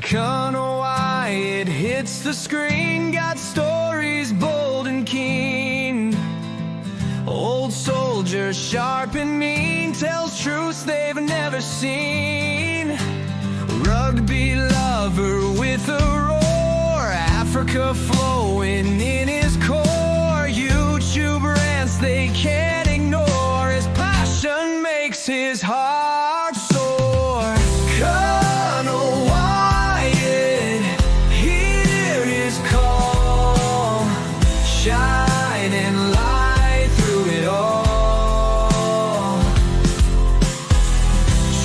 Colonel Wyatt hits the screen, got stories bold and keen. Old soldier, sharp and mean, tells truths they've never seen. Rugby lover with a roar, Africa flowing in his core. YouTube rants they can't ignore, his passion makes his heart soar. Colonel Wyatt, hear his call, shining light through it all.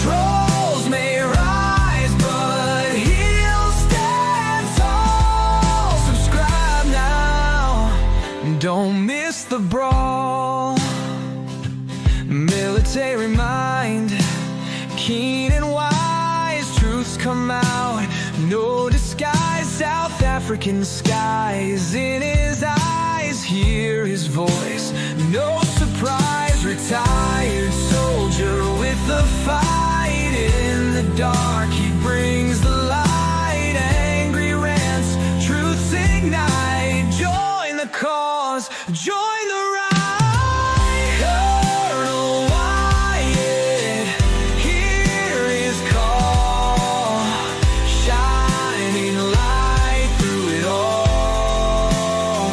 Trolls may rise, but he'll stand tall. Subscribe now, don't miss the brawl. Military mind, keen and wise, truths come out, no disguise. South African skies, in his eyes, hear his voice, no surprise. Retired soldier with the fight, in the dark he brings the light. Angry rants, truths ignite, join the cause, join the ride. Colonel Wyatt, hear his call, shining light through it all.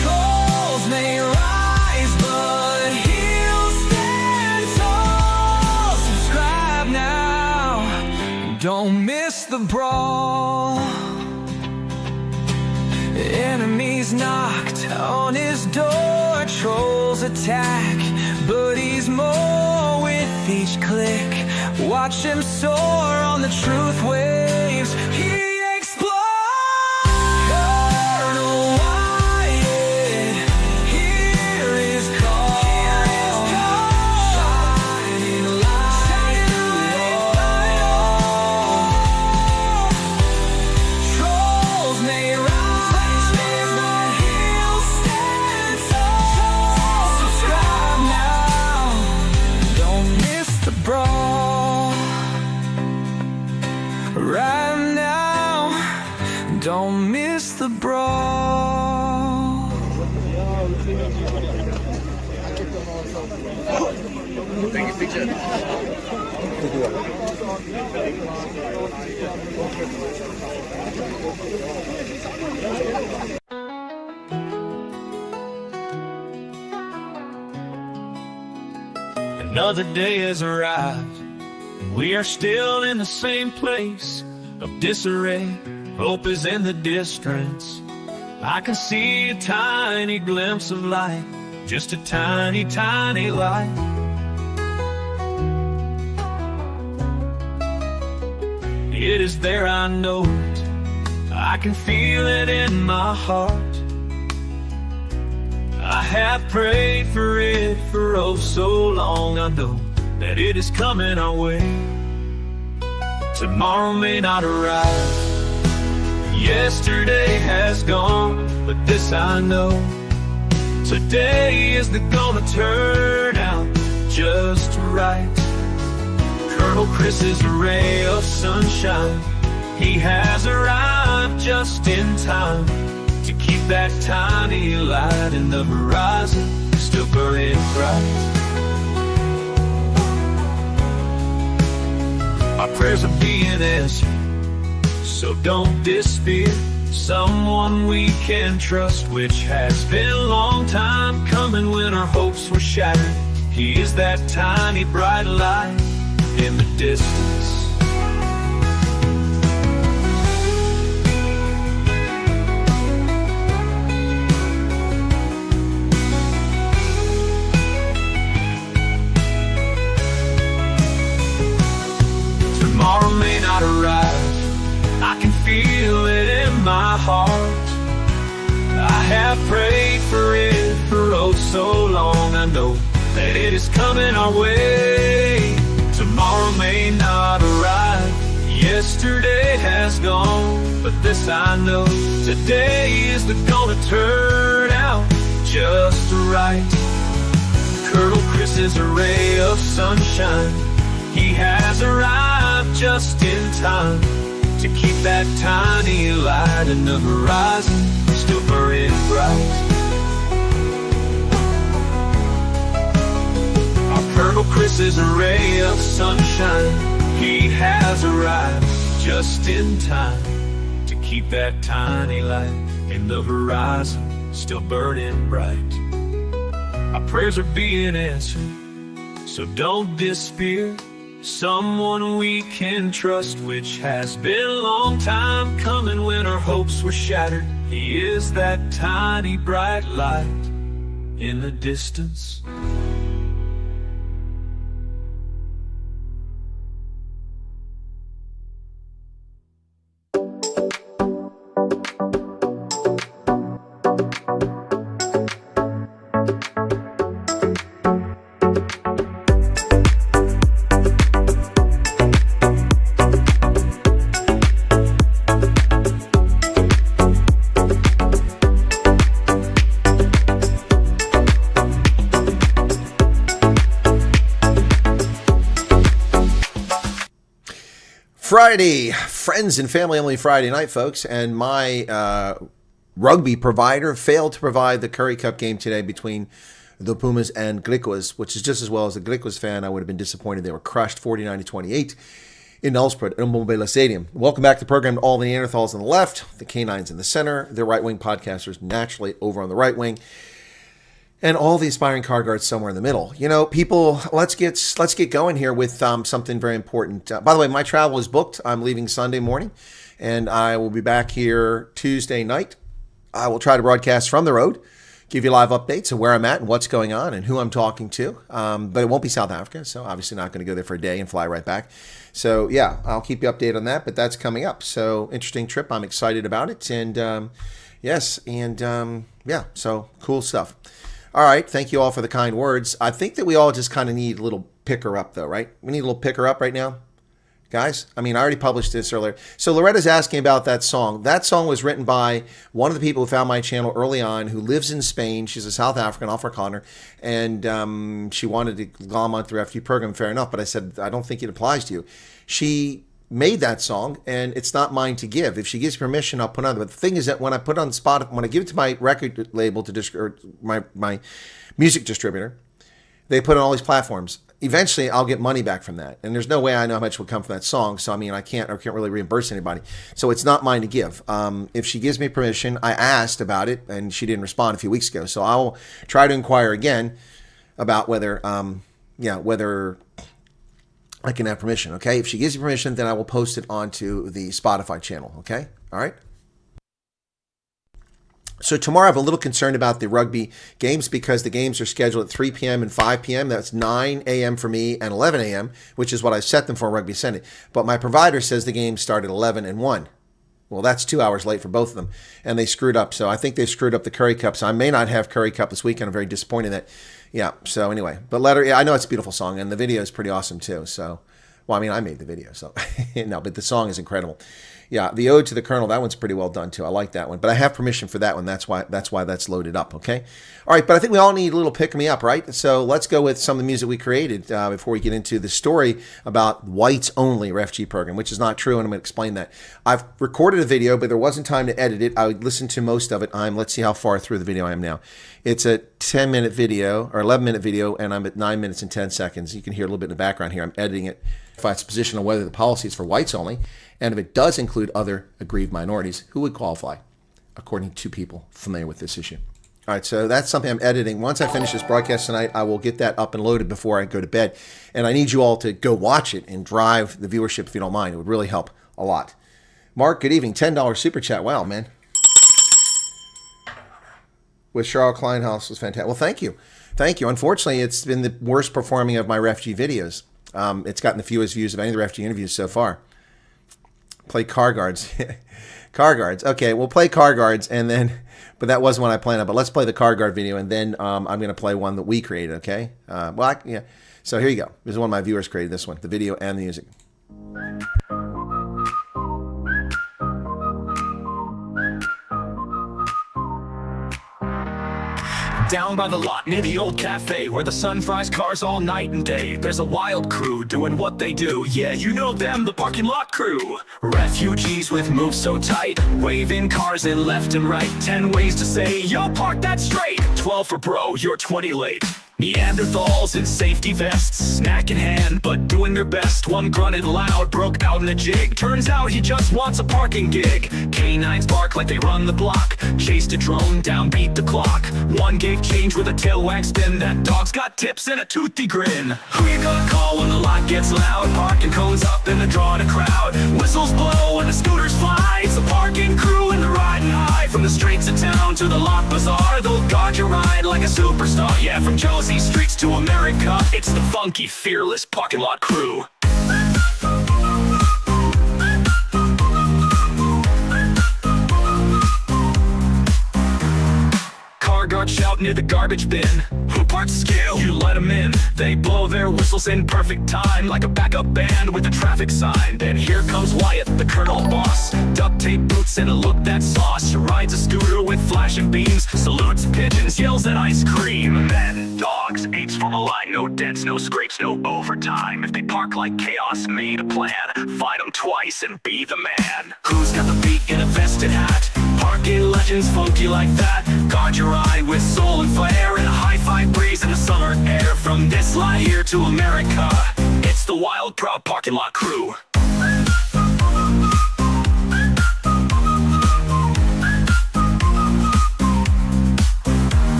Trolls may rise, but he'll stand tall. Subscribe now, don't miss the brawl. Enemies knocked on his door, trolls attack, but he's more with each click. Watch him soar on the truth waves, he explodes. Colonel Wyatt, hear his call, shining light through it all. Trolls may rise, but he'll stand tall. Subscribe now, don't miss the brawl. Right now, don't miss the brawl. Another day has arrived, and we are still in the same place of disarray. Hope is in the distance. I can see a tiny glimpse of light, just a tiny, tiny light. It is there, I know it. I can feel it in my heart. I have prayed for it for oh so long. I know that it is coming our way. Tomorrow may not arrive. Yesterday has gone, but this I know. Today is gonna turn out just right. Colonel Chris is a ray of sunshine. He has arrived just in time to keep that tiny light in the horizon still burning bright. Our prayers are being answered, so don't despair. Someone we can trust, which has been a long time coming when our hopes were shattered. He is that tiny bright light in the distance. Tomorrow may not arrive. I can feel it in my heart. I have prayed for it for oh so long. I know that it is coming our way. Tomorrow may not arrive. Yesterday has gone, but this I know. Today is gonna turn out just right. Colonel Chris is a ray of sunshine. He has arrived just in time to keep that tiny light in the horizon still burning bright. Our Colonel Chris is a ray of sunshine. He has arrived just in time to keep that tiny light in the horizon still burning bright. Our prayers are being answered, so don't despair. Someone we can trust, which has been a long time coming when our hopes were shattered. He is that tiny bright light in the distance. Friday, friends and family only Friday night, folks, and my rugby provider failed to provide the Curry Cup game today between the Pumas and Griquas, which is just as well as a Griquas fan. I would have been disappointed. They were crushed 49-28 in Nelspruit, El Mombela Stadium. Welcome back to the program. All the Neanderthals on the left, the canines in the center, the right-wing podcasters naturally over on the right wing, and all the aspiring car guards somewhere in the middle. You know, people, let's get going here with something very important. By the way, my travel is booked. I'm leaving Sunday morning, and I will be back here Tuesday night. I will try to broadcast from the road, give you live updates of where I'm at and what's going on and who I'm talking to. But it won't be South Africa, so obviously not going to go there for a day and fly right back. So yeah, I'll keep you updated on that, but that's coming up. So interesting trip. I'm excited about it. And yeah, so cool stuff. All right. Thank you all for the kind words. I think that we all just kind of need a little picker up, though, right? We need a little picker up right now, guys. I mean, I already published this earlier. So Loretta's asking about that song. That song was written by one of the people who found my channel early on, who lives in Spain. She's a South African, Afrikaner, and she wanted to glom onto the refugee program. Fair enough, but I said, I don't think it applies to you. She made that song, and it's not mine to give. If she gives permission, I'll put it on. But the thing is that when I put it on Spotify, when I give it to my record label or my music distributor, they put it on all these platforms. Eventually, I'll get money back from that, and there's no way I know how much will come from that song. So I mean, I can't really reimburse anybody. So it's not mine to give. If she gives me permission, I asked about it, and she didn't respond a few weeks ago. So I'll try to inquire again about whether I can have permission, okay? If she gives you permission, then I will post it onto the Spotify channel, okay? All right? So tomorrow I have a little concern about the rugby games because the games are scheduled at 3 p.m. and 5 p.m. That's 9 a.m. for me and 11 a.m., which is what I set them for Rugby Sunday. But my provider says the games start at 11 and 1. Well, that's 2 hours late for both of them, and they screwed up. So I think they screwed up the Curry Cup. So I may not have Curry Cup this weekend. I'm very disappointed that. Yeah, so anyway. But I know it's a beautiful song, and the video is pretty awesome too. So, well, I mean, I made the video, so no, but the song is incredible. Yeah, the Ode to the Colonel, that one's pretty well done too. I like that one, but I have permission for that one. That's why that's loaded up. Okay, all right. But I think we all need a little pick me up, right? So let's go with some of the music we created before we get into the story about whites only refugee program, which is not true, and I'm going to explain that. I've recorded a video, but there wasn't time to edit it. I listened to most of it. Let's see how far through the video I am now. It's a 10-minute video or 11-minute video, and I'm at 9 minutes and 10 seconds. You can hear a little bit in the background here. I'm editing it. If it's a position on whether the policy is for whites only, and if it does include other aggrieved minorities who would qualify, according to people familiar with this issue. All right, so that's something I'm editing. Once I finish this broadcast tonight, I will get that up and loaded before I go to bed. And I need you all to go watch it and drive the viewership if you don't mind. It would really help a lot. Mark, good evening. $10 super chat. Wow, man. With Charles Kleinhaus was fantastic. Well, thank you. Thank you. Unfortunately, it's been the worst performing of my refugee videos. It's gotten the fewest views of any of the refugee interviews so far. Play car guards. Car guards. Okay, we'll play car guards, and then, but that wasn't what I planned on. But let's play the car guard video, and then I'm going to play one that we created, okay? Yeah. So here you go. This is one of my viewers created, this one, the video and the music. Down by the lot near the old cafe where the sun fries cars all night and day, there's a wild crew doing what they do. Yeah, you know them, the parking lot crew. Refugees with moves so tight, waving cars in left and right. 10 ways to say, yo, park that straight. 12 for bro, you're 20 late. Neanderthals in safety vests, snack in hand, but doing their best. One grunted loud, broke out in a jig. Turns out he just wants a parking gig. Canines bark like they run the block. Chased a drone down, beat the clock. One gave change with a tail wag spin. That dog's got tips and a toothy grin. Who you gonna call when the lot gets loud? Parking cones up and they're drawing a crowd. Whistles blow and the scooters fly. It's the parking crew and the riding high. From the streets of town to the lot bazaar, they'll guard your ride like a superstar. Yeah, from Josie streets to America, it's the funky, fearless parking lot crew. Car guard shout near the garbage bin. Who parks skill? You let them in. They blow their whistles in perfect time, like a backup band with a traffic sign. Then here comes Wyatt, the colonel boss. Duct tape boots and a look that's sauce. Rides a scooter with flashing beams. Salutes pigeons, yells at ice cream. Then dogs, apes from a line. No dents, no scrapes, no overtime. If they park like chaos, made a plan. Fight them twice and be the man. Who's got the beat in a vested hat? Parking legends funky like that. Guard your eye with soul and flair, and a hi-fi breeze in the summer air. From this lie here to America, it's the wild, proud parking lot crew.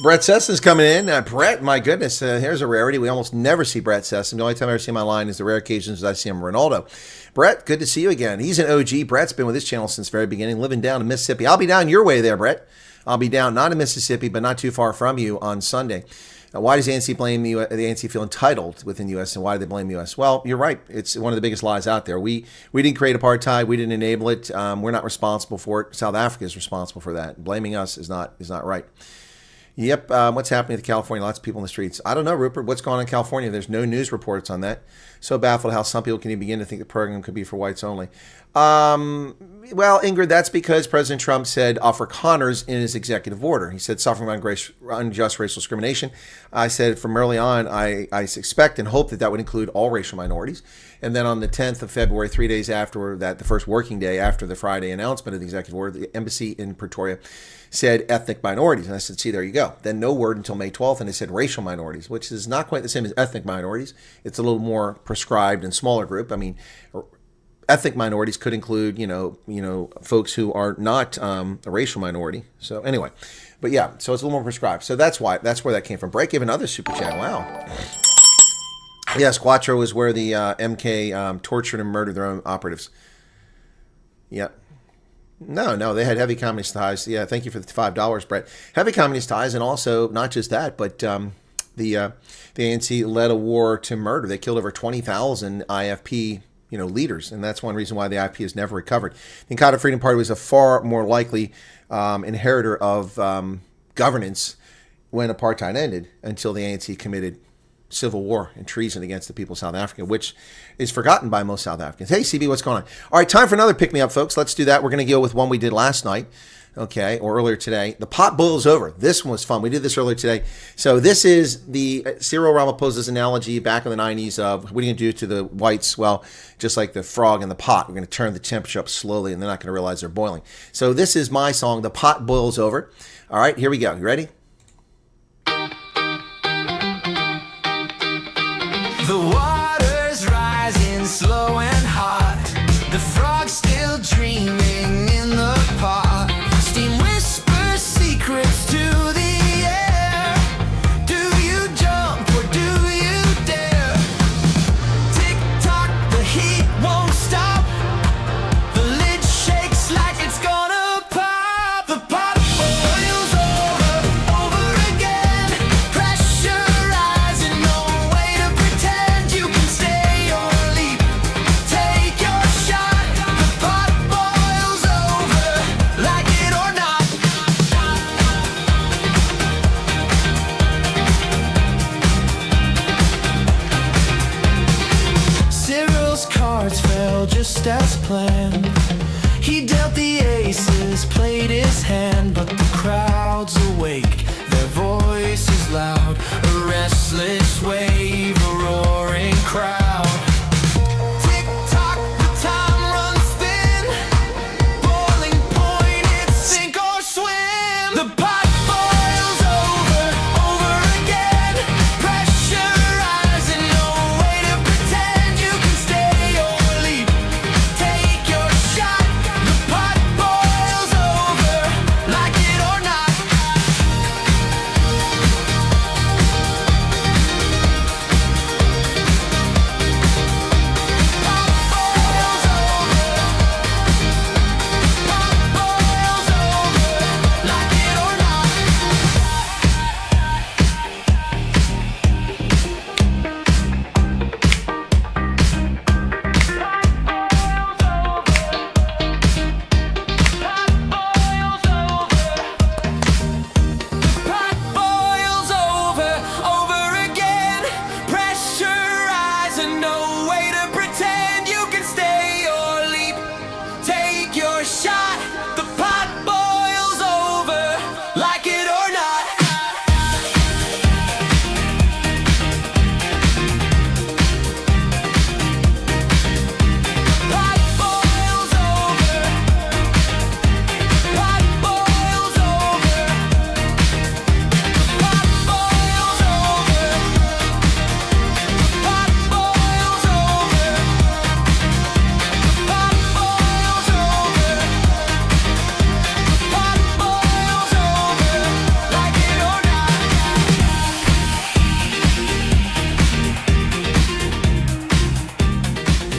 Brett Sesson's coming in. Brett, my goodness, here's a rarity. We almost never see Brett Sesson. The only time I ever see him online is the rare occasions I see him Ronaldo. Brett, good to see you again. He's an OG. Brett's been with this channel since the very beginning, living down in Mississippi. I'll be down your way there, Brett. I'll be down, not in Mississippi, but not too far from you on Sunday. Why does the ANC blame the ANC feel entitled within the U.S., and why do they blame the U.S.? Well, you're right. It's one of the biggest lies out there. We didn't create apartheid. We didn't enable it. We're not responsible for it. South Africa is responsible for that. Blaming us is not right. Yep. What's happening to California? Lots of people in the streets. I don't know, Rupert. What's going on in California? There's no news reports on that. So baffled how some people can even begin to think the program could be for whites only. Well, Ingrid, that's because President Trump said Afrikaners in his executive order. He said suffering from unjust racial discrimination. I said from early on, I expect and hope that would include all racial minorities. And then on the 10th of February, 3 days after that, the first working day after the Friday announcement of the executive order, the embassy in Pretoria said ethnic minorities. And I said, see, there you go. Then no word until May 12th, and they said racial minorities, which is not quite the same as ethnic minorities. It's a little more prescribed and smaller group. I mean, ethnic minorities could include, folks who are not a racial minority. So anyway, but yeah, so it's a little more prescribed. So that's where that came from. Break gave another super chat. Wow. Yes, Quattro is where the MK tortured and murdered their own operatives. Yep. No, they had heavy communist ties. Yeah, thank you for the $5, Brett. Heavy communist ties, and also not just that, but the ANC led a war to murder. They killed over 20,000 IFP leaders, and that's one reason why the IFP has never recovered. The Inkatha Freedom Party was a far more likely inheritor of governance when apartheid ended, until the ANC committed civil war and treason against the people of South Africa, which is forgotten by most South Africans. Hey, CB, what's going on? All right, time for another pick-me-up, folks. Let's do that. We're going to go with one we did last night, okay, or earlier today. The pot boils over. This one was fun. We did this earlier today. So this is the Cyril Ramaphosa's analogy back in the 90s of what are you going to do to the whites? Well, just like the frog in the pot, we're going to turn the temperature up slowly, and they're not going to realize they're boiling. So this is my song, The Pot Boils Over. All right, here we go. You ready? The water's rising slow and hot. The frog's still dreaming in the pot. Steam whispers secrets to the air. Do you jump or do you dare? Tick tock, the heat won't stop. The lid shakes like it's gonna pop. The pot boils over again. Pressure rising, no way to pretend you can stay or leap. just as planned. He dealt the aces, played his hand, but the crowd's awake, their voice is loud. A restless wave, a roaring crowd. Tick-tock, the time runs thin. Boiling point, it's sink or swim. The pot boils over again. Pressure rising, no way to pretend you can stay or leave. Take your shot. The pot boils over, like it or not.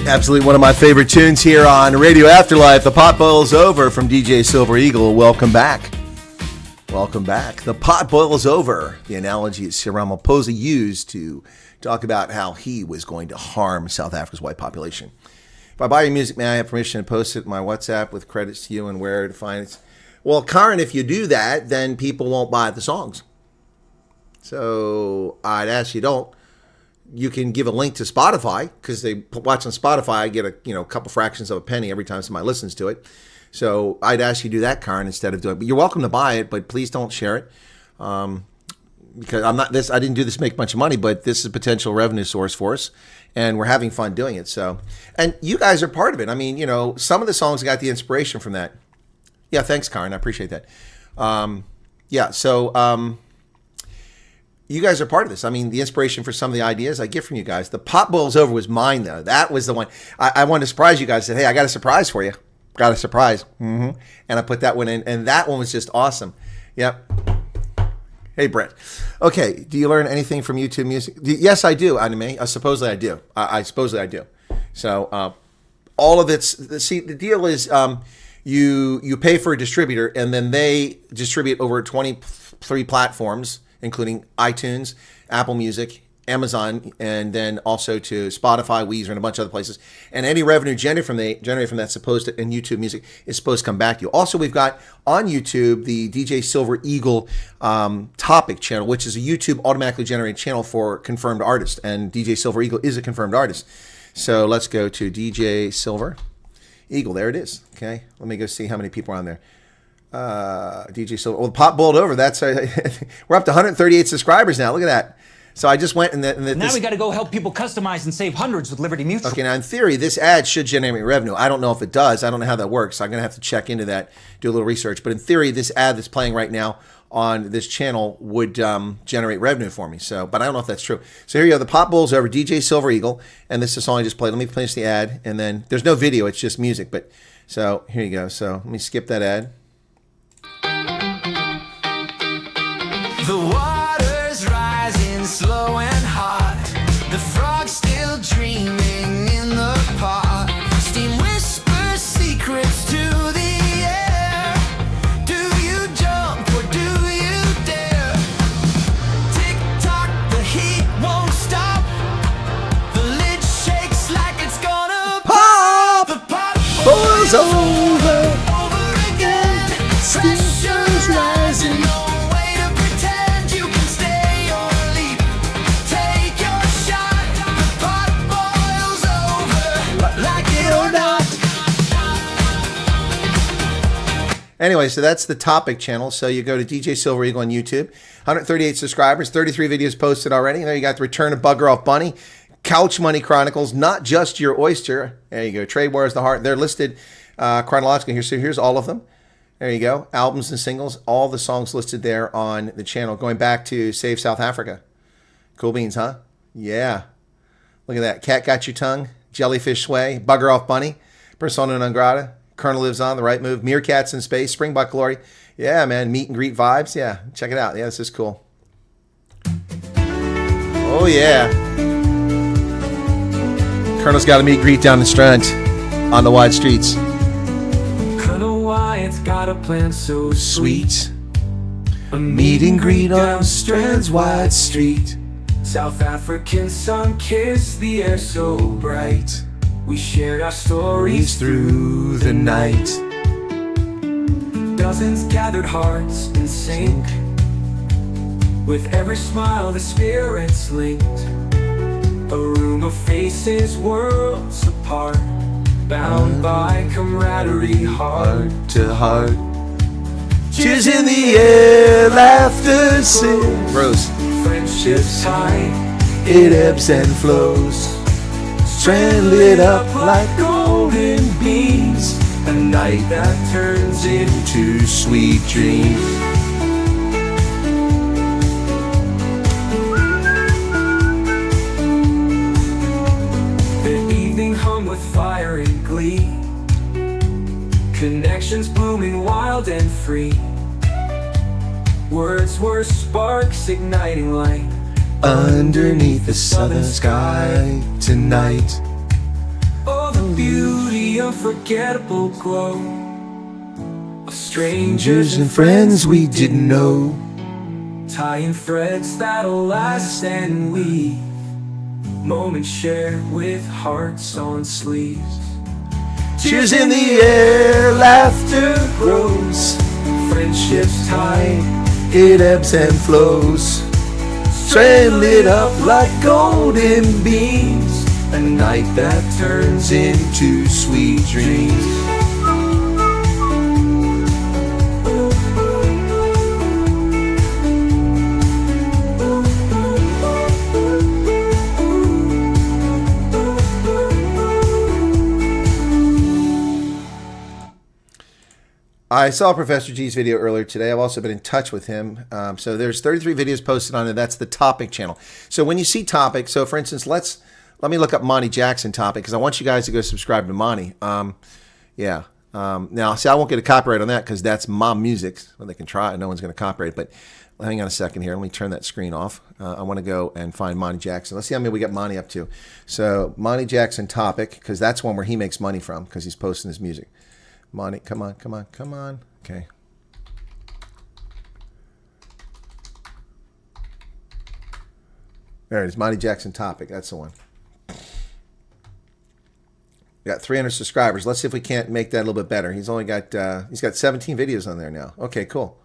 Absolutely one of my favorite tunes here on Radio Afterlife. The Pot Boils Over from DJ Silver Eagle. Welcome back. Welcome back. The pot boils over. The analogy that Cyril Ramaphosa used to talk about how he was going to harm South Africa's white population. If I buy your music, may I have permission to post it in my WhatsApp with credits to you and where to find it? Well, Karen, if you do that, then people won't buy the songs. So I'd ask you don't. You can give a link to Spotify because they watch on Spotify. I get a couple fractions of a penny every time somebody listens to it. So I'd ask you to do that, Karen, instead of doing it. But you're welcome to buy it, but please don't share it because I didn't do this to make a bunch of money, but this is a potential revenue source for us, and we're having fun doing it. So, and you guys are part of it. I mean, some of the songs got the inspiration from that. Yeah, thanks, Karen. I appreciate that. You guys are part of this. I mean, the inspiration for some of the ideas I get from you guys. The Pot Boils Over was mine, though. That was the one. I wanted to surprise you guys. I said, hey, I got a surprise for you. Got a surprise. And I put that one in, and that one was just awesome. Yep. Hey, Brett. Okay, do you learn anything from YouTube music? Yes, I do, anime. Supposedly I do. Supposedly I do. So all of it's, see, the deal is you pay for a distributor, and then they distribute over 23 platforms, including iTunes, Apple Music, Amazon, and then also to Spotify, Weezer, and a bunch of other places. And any revenue generated from that supposed to, in YouTube Music is supposed to come back to you. Also, we've got on YouTube the DJ Silver Eagle topic channel, which is a YouTube automatically generated channel for confirmed artists. And DJ Silver Eagle is a confirmed artist. So let's go to DJ Silver Eagle. There it is. Okay, let me go see how many people are on there. DJ Silver. Well, the pot boiled over. That's we're up to 138 subscribers now. Look at that. So I just went and now we got to go help people customize and save hundreds with Liberty Mutual. Okay, now in theory, this ad should generate revenue. I don't know if it does. I don't know how that works. So I'm gonna have to check into that, do a little research. But in theory, this ad that's playing right now on this channel would generate revenue for me. So, but I don't know if that's true. So here you go. The pot boils over. DJ Silver Eagle, and this is the song I just played. Let me finish the ad, and then there's no video. It's just music. But so here you go. So let me skip that ad. The water's rising slow and hot. The frog's still dreaming in the pot. Steam whispers secrets to the air. Do you jump or do you dare? Tick tock, the heat won't stop. The lid shakes like it's gonna pop. The pot boils over again. Pressure's rising. Like it or not. Anyway, so that's the topic channel. So you go to DJ Silver Eagle on YouTube. 138 subscribers, 33 videos posted already. And there you got the Return of Bugger Off Bunny, Couch Money Chronicles, Not Just Your Oyster. There you go. Trade Wars, The Heart. They're listed chronologically here. So here's all of them. There you go. Albums and singles. All the songs listed there on the channel. Going back to Save South Africa. Cool beans, huh? Yeah. Look at that. Cat Got Your Tongue. Jellyfish Sway. Bugger Off Bunny. Persona Non Grata. Colonel Lives On, The Right Move, Meerkats in Space, Springbok Glory. Yeah, man, meet and greet vibes. Yeah, check it out. Yeah, this is cool. Oh, yeah. Colonel's got a meet and greet down the Strand on the wide streets. Colonel Wyatt's got a plan so Sweet. A meet and greet on Strand's wide street. South African sun kissed the air so bright. We shared our stories Through the night. Dozens gathered hearts in sync. With every smile the spirits linked. A room of faces worlds apart, bound by camaraderie heart to heart. Cheers in the air, laughter sings. Rose. Friendships tight, It ebbs and flows. Strand lit up like golden beams. A night that turns into sweet dreams. the evening hung with fire and glee. Connections blooming wild and free. Words were sparks igniting light. Underneath the southern sky tonight. Oh, the beauty, unforgettable glow of strangers And friends we didn't know. tying threads that'll last and weave. Moments shared with hearts on sleeves. Cheers in the air, laughter grows. Friendships tight, It ebbs and flows. Strand lit up like golden beams. a night that turns into sweet dreams. I saw Professor G's video earlier today. I've also been in touch with him. So there's 33 videos posted on it. That's the topic channel. So when you see topic, so for instance, let me look up Monty Jackson topic because I want you guys to go subscribe to Monty. Yeah. Now, see, I won't get a copyright on that because that's my music. Well, they can try it. No one's going to copyright. But hang on a second here. Let me turn that screen off. I want to go and find Monty Jackson. Let's see how many we got Monty up to. So Monty Jackson topic, because that's one where he makes money from because he's posting his music. Monty, come on, come on, come on. Okay. There it is, Monty Jackson topic. That's the one. We got 300 subscribers. Let's see if we can't make that a little bit better. He's got 17 videos on there now. Okay, cool.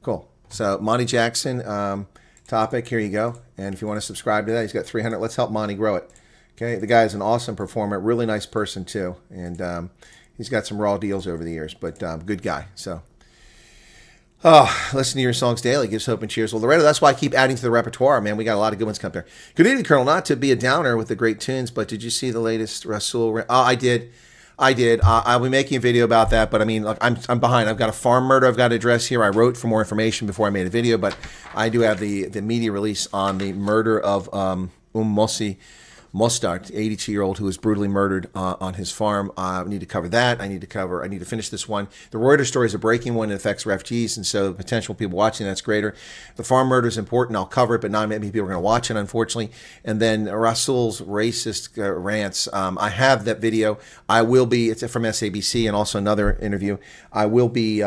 Cool. So Monty Jackson topic, here you go. And if you want to subscribe to that, he's got 300. Let's help Monty grow it. Okay, the guy is an awesome performer, really nice person too. And he's got some raw deals over the years, but good guy. So, listen to your songs daily. Gives hope and cheers. Well, Loretto, that's why I keep adding to the repertoire, man. We got a lot of good ones coming there. Good evening, Colonel. Not to be a downer with the great tunes, but did you see the latest Rasul? Oh, I did. I'll be making a video about that, but I mean, look, I'm behind. I've got a farm murder I've got to address here. I wrote for more information before I made a video, but I do have the media release on the murder of Mosi Mostart, 82-year-old who was brutally murdered on his farm. I need to cover that. I need to finish this one. The Reuters story is a breaking one. It affects refugees, and so the potential people watching that's greater. The farm murder is important. I'll cover it, but not many people are going to watch it, unfortunately. And then Rasul's racist rants. I have that video. It's from SABC and also another interview. I will be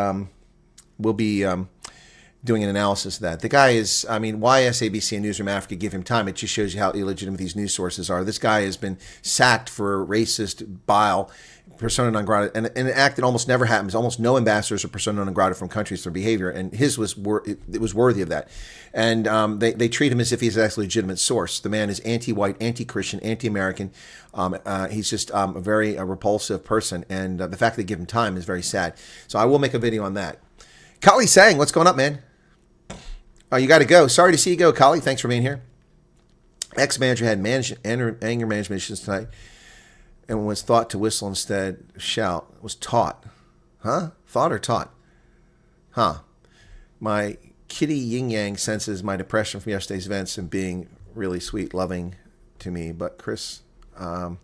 doing an analysis of that. The guy is, I mean, why SABC and Newsroom Africa give him time? It just shows you how illegitimate these news sources are. This guy has been sacked for racist bile, persona non grata, and an act that almost never happens. Almost no ambassadors are persona non grata from countries for behavior, and his was it was worthy of that. And they treat him as if he's a legitimate source. The man is anti-white, anti-Christian, anti-American. He's just a very repulsive person, and the fact that they give him time is very sad. So I will make a video on that. Kali Sang, what's going up, man? Oh, you got to go. Sorry to see you go, Kali. Thanks for being here. Ex-manager had anger management issues tonight and was thought to whistle instead shout. Was taught. Huh? Thought or taught? Huh. My kitty yin-yang senses my depression from yesterday's events and being really sweet, loving to me. But Chris, I'm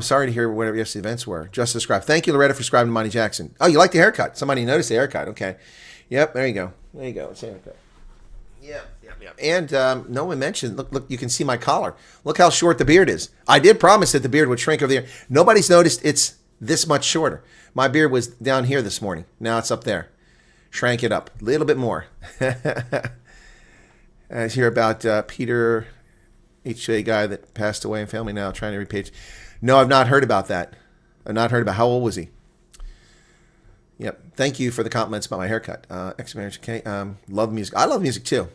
sorry to hear whatever yesterday's events were. Just described. Thank you, Loretta, for subscribing to Monty Jackson. Oh, you like the haircut. Somebody noticed the haircut. Okay. Yep, there you go. There you go. It's a haircut. Yeah. And no one mentioned, look, you can see my collar. Look how short the beard is. I did promise that the beard would shrink over there. Nobody's noticed it's this much shorter. My beard was down here this morning. Now it's up there. Shrank it up a little bit more. I hear about Peter, HJ guy that passed away in family now, trying to repatriate. No, I've not heard about that. I've not heard about how old was he? Yep. Thank you for the compliments about my haircut. Ex-marriage. Okay. Love music. I love music too.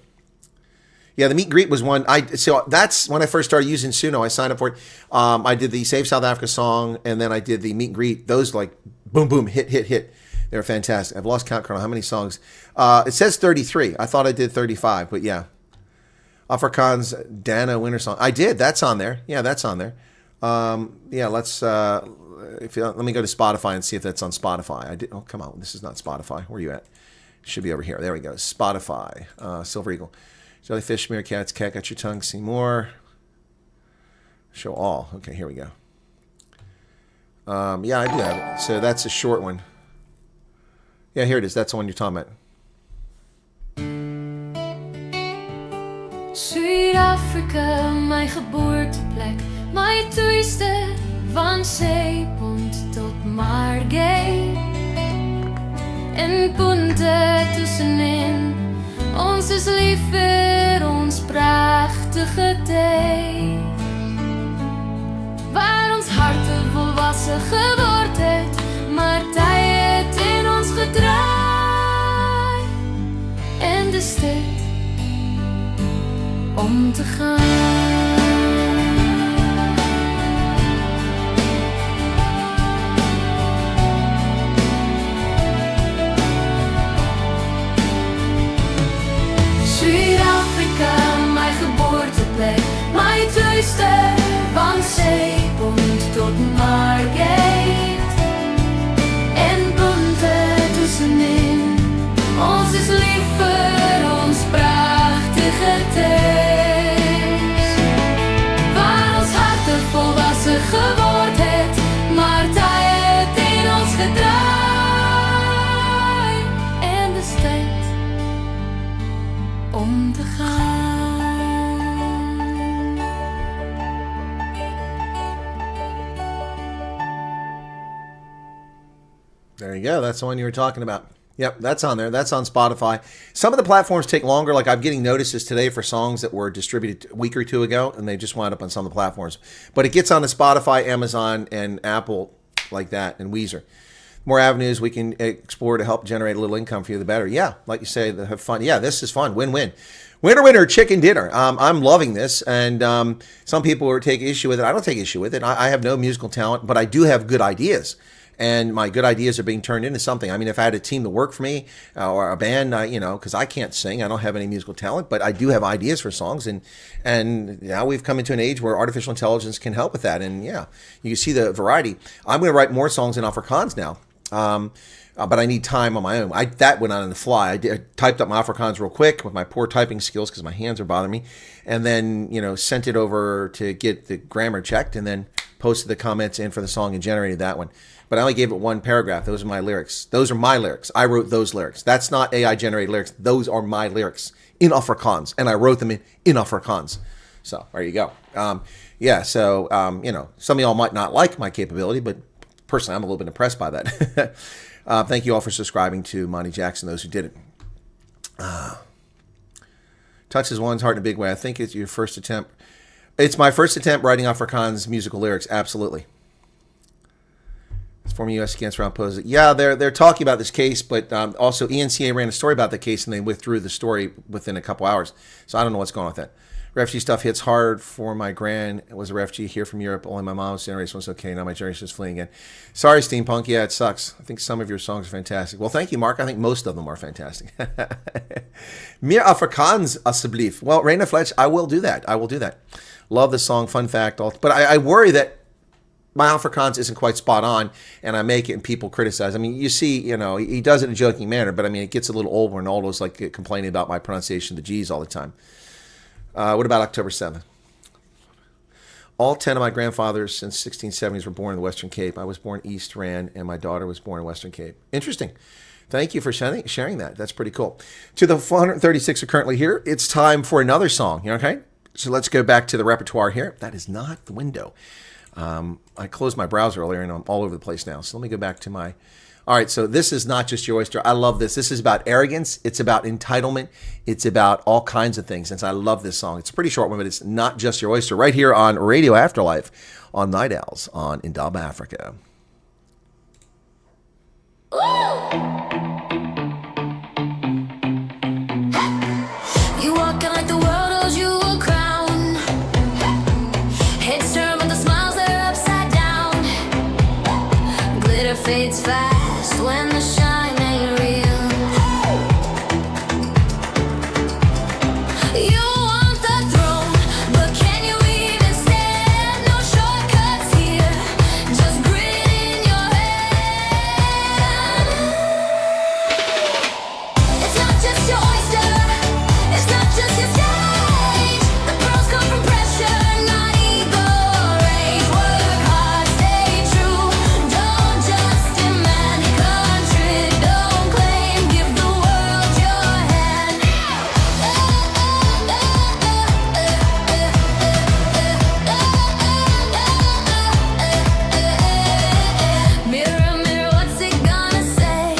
Yeah, the meet and greet was one. So that's when I first started using Suno. I signed up for it. I did the Save South Africa song, and then I did the meet and greet. Those like boom, boom, hit. They were fantastic. I've lost count on how many songs. It says 33. I thought I did 35, but yeah. Afrikaans Dana Winter Song. I did. That's on there. Yeah, that's on there. Yeah, let's. Let me go to Spotify and see if that's on Spotify. I did. Oh, come on. This is not Spotify. Where are you at? It should be over here. There we go. Spotify. Silver Eagle. Jellyfish, meerkats, cat, got your tongue, see more. Show all. Okay, here we go. Yeah, I do have it. So that's a short one. Yeah, here it is. That's the one you're talking about. Zuid-Afrika, mijn geboorteplek, mijn toeiste van zeepunt tot Margate. En punten tussenin, ons is liever ons prachtige thee. Waar ons harten volwassen geword het, maar tijd in ons gedraaid. En de tijd om te gaan. Zuid-Afrika, mijn geboorteplek, mijn thuiste van zeepunt tot Margate. En punten tussenin, ons is liever ons prachtige thuis. Waar ons harten volwassen geword het, maar tijd in ons gedraaid. En de tijd om te gaan. There you go. That's the one you were talking about. Yep, that's on there. That's on Spotify. Some of the platforms take longer. Like I'm getting notices today for songs that were distributed a week or two ago, and they just wound up on some of the platforms. But it gets on the Spotify, Amazon, and Apple like that, and Weezer. More avenues we can explore to help generate a little income for you, the better. Yeah, like you say, have fun. Yeah, this is fun. Win-win. Winner, chicken dinner. I'm loving this, and some people will take issue with it. I don't take issue with it. I have no musical talent, but I do have good ideas. And my good ideas are being turned into something. I mean, if I had a team to work for me or a band, because I can't sing, I don't have any musical talent, but I do have ideas for songs. And now we've come into an age where artificial intelligence can help with that. And yeah, you can see the variety. I'm going to write more songs in Afrikaans now. But I need time on my own. That went on the fly. I typed up my Afrikaans real quick with my poor typing skills because my hands are bothering me. And then, sent it over to get the grammar checked and then posted the comments in for the song and generated that one. But I only gave it one paragraph. Those are my lyrics. Those are my lyrics. I wrote those lyrics. That's not AI generated lyrics. Those are my lyrics in Afrikaans. And I wrote them in Afrikaans. So there you go. So some of y'all might not like my capability, but personally, I'm a little bit impressed by that. Thank you all for subscribing to Monty Jackson, those who did it. Touches one's heart in a big way. I think it's your first attempt. It's my first attempt writing Afrikaans musical lyrics. Absolutely. Former U.S. against round poses. Yeah, they're talking about this case, but also ENCA ran a story about the case, and they withdrew the story within a couple hours. So I don't know what's going on with that. Refugee stuff hits hard for my gran. It was a refugee here from Europe. Only my mom's generation was okay. Now my generation is fleeing again. Sorry, Steampunk. Yeah, it sucks. I think some of your songs are fantastic. Well, thank you, Mark. I think most of them are fantastic. Meer Afrikaans, alsjeblieft. Well, Raina Fletch, I will do that. I will do that. Love the song. Fun fact. But I worry that my Afrikaans isn't quite spot on, and I make it and people criticize. I mean, you see, he does it in a joking manner, but I mean, it gets a little old when Aldo's like complaining about my pronunciation of the G's all the time. What about October 7th? All 10 of my grandfathers since 1670s were born in the Western Cape. I was born East Rand, and my daughter was born in Western Cape. Interesting. Thank you for sharing that. That's pretty cool. To the 436 are currently here, it's time for another song. Okay? So let's go back to the repertoire here. That is not the window. I closed my browser earlier, and I'm all over the place now. So let me go back to my... All right, so this is Not Just Your Oyster. I love this. This is about arrogance. It's about entitlement. It's about all kinds of things. And so I love this song. It's a pretty short one, but it's Not Just Your Oyster right here on Radio Afterlife on Night Owls on Indaba Africa. You walking like the world owes you a crown. Heads turn, but the smiles are upside down. Glitter fades fast when the shine ain't real. You want the throne, but can you even stand? No shortcuts here, just grit in your hand. It's not just your oyster, it's not just your stage. The pros come from pressure, not ego or rage. Work hard, stay true, don't just demand country, don't claim, give the world your hand. Mirror, mirror, what's it gonna say?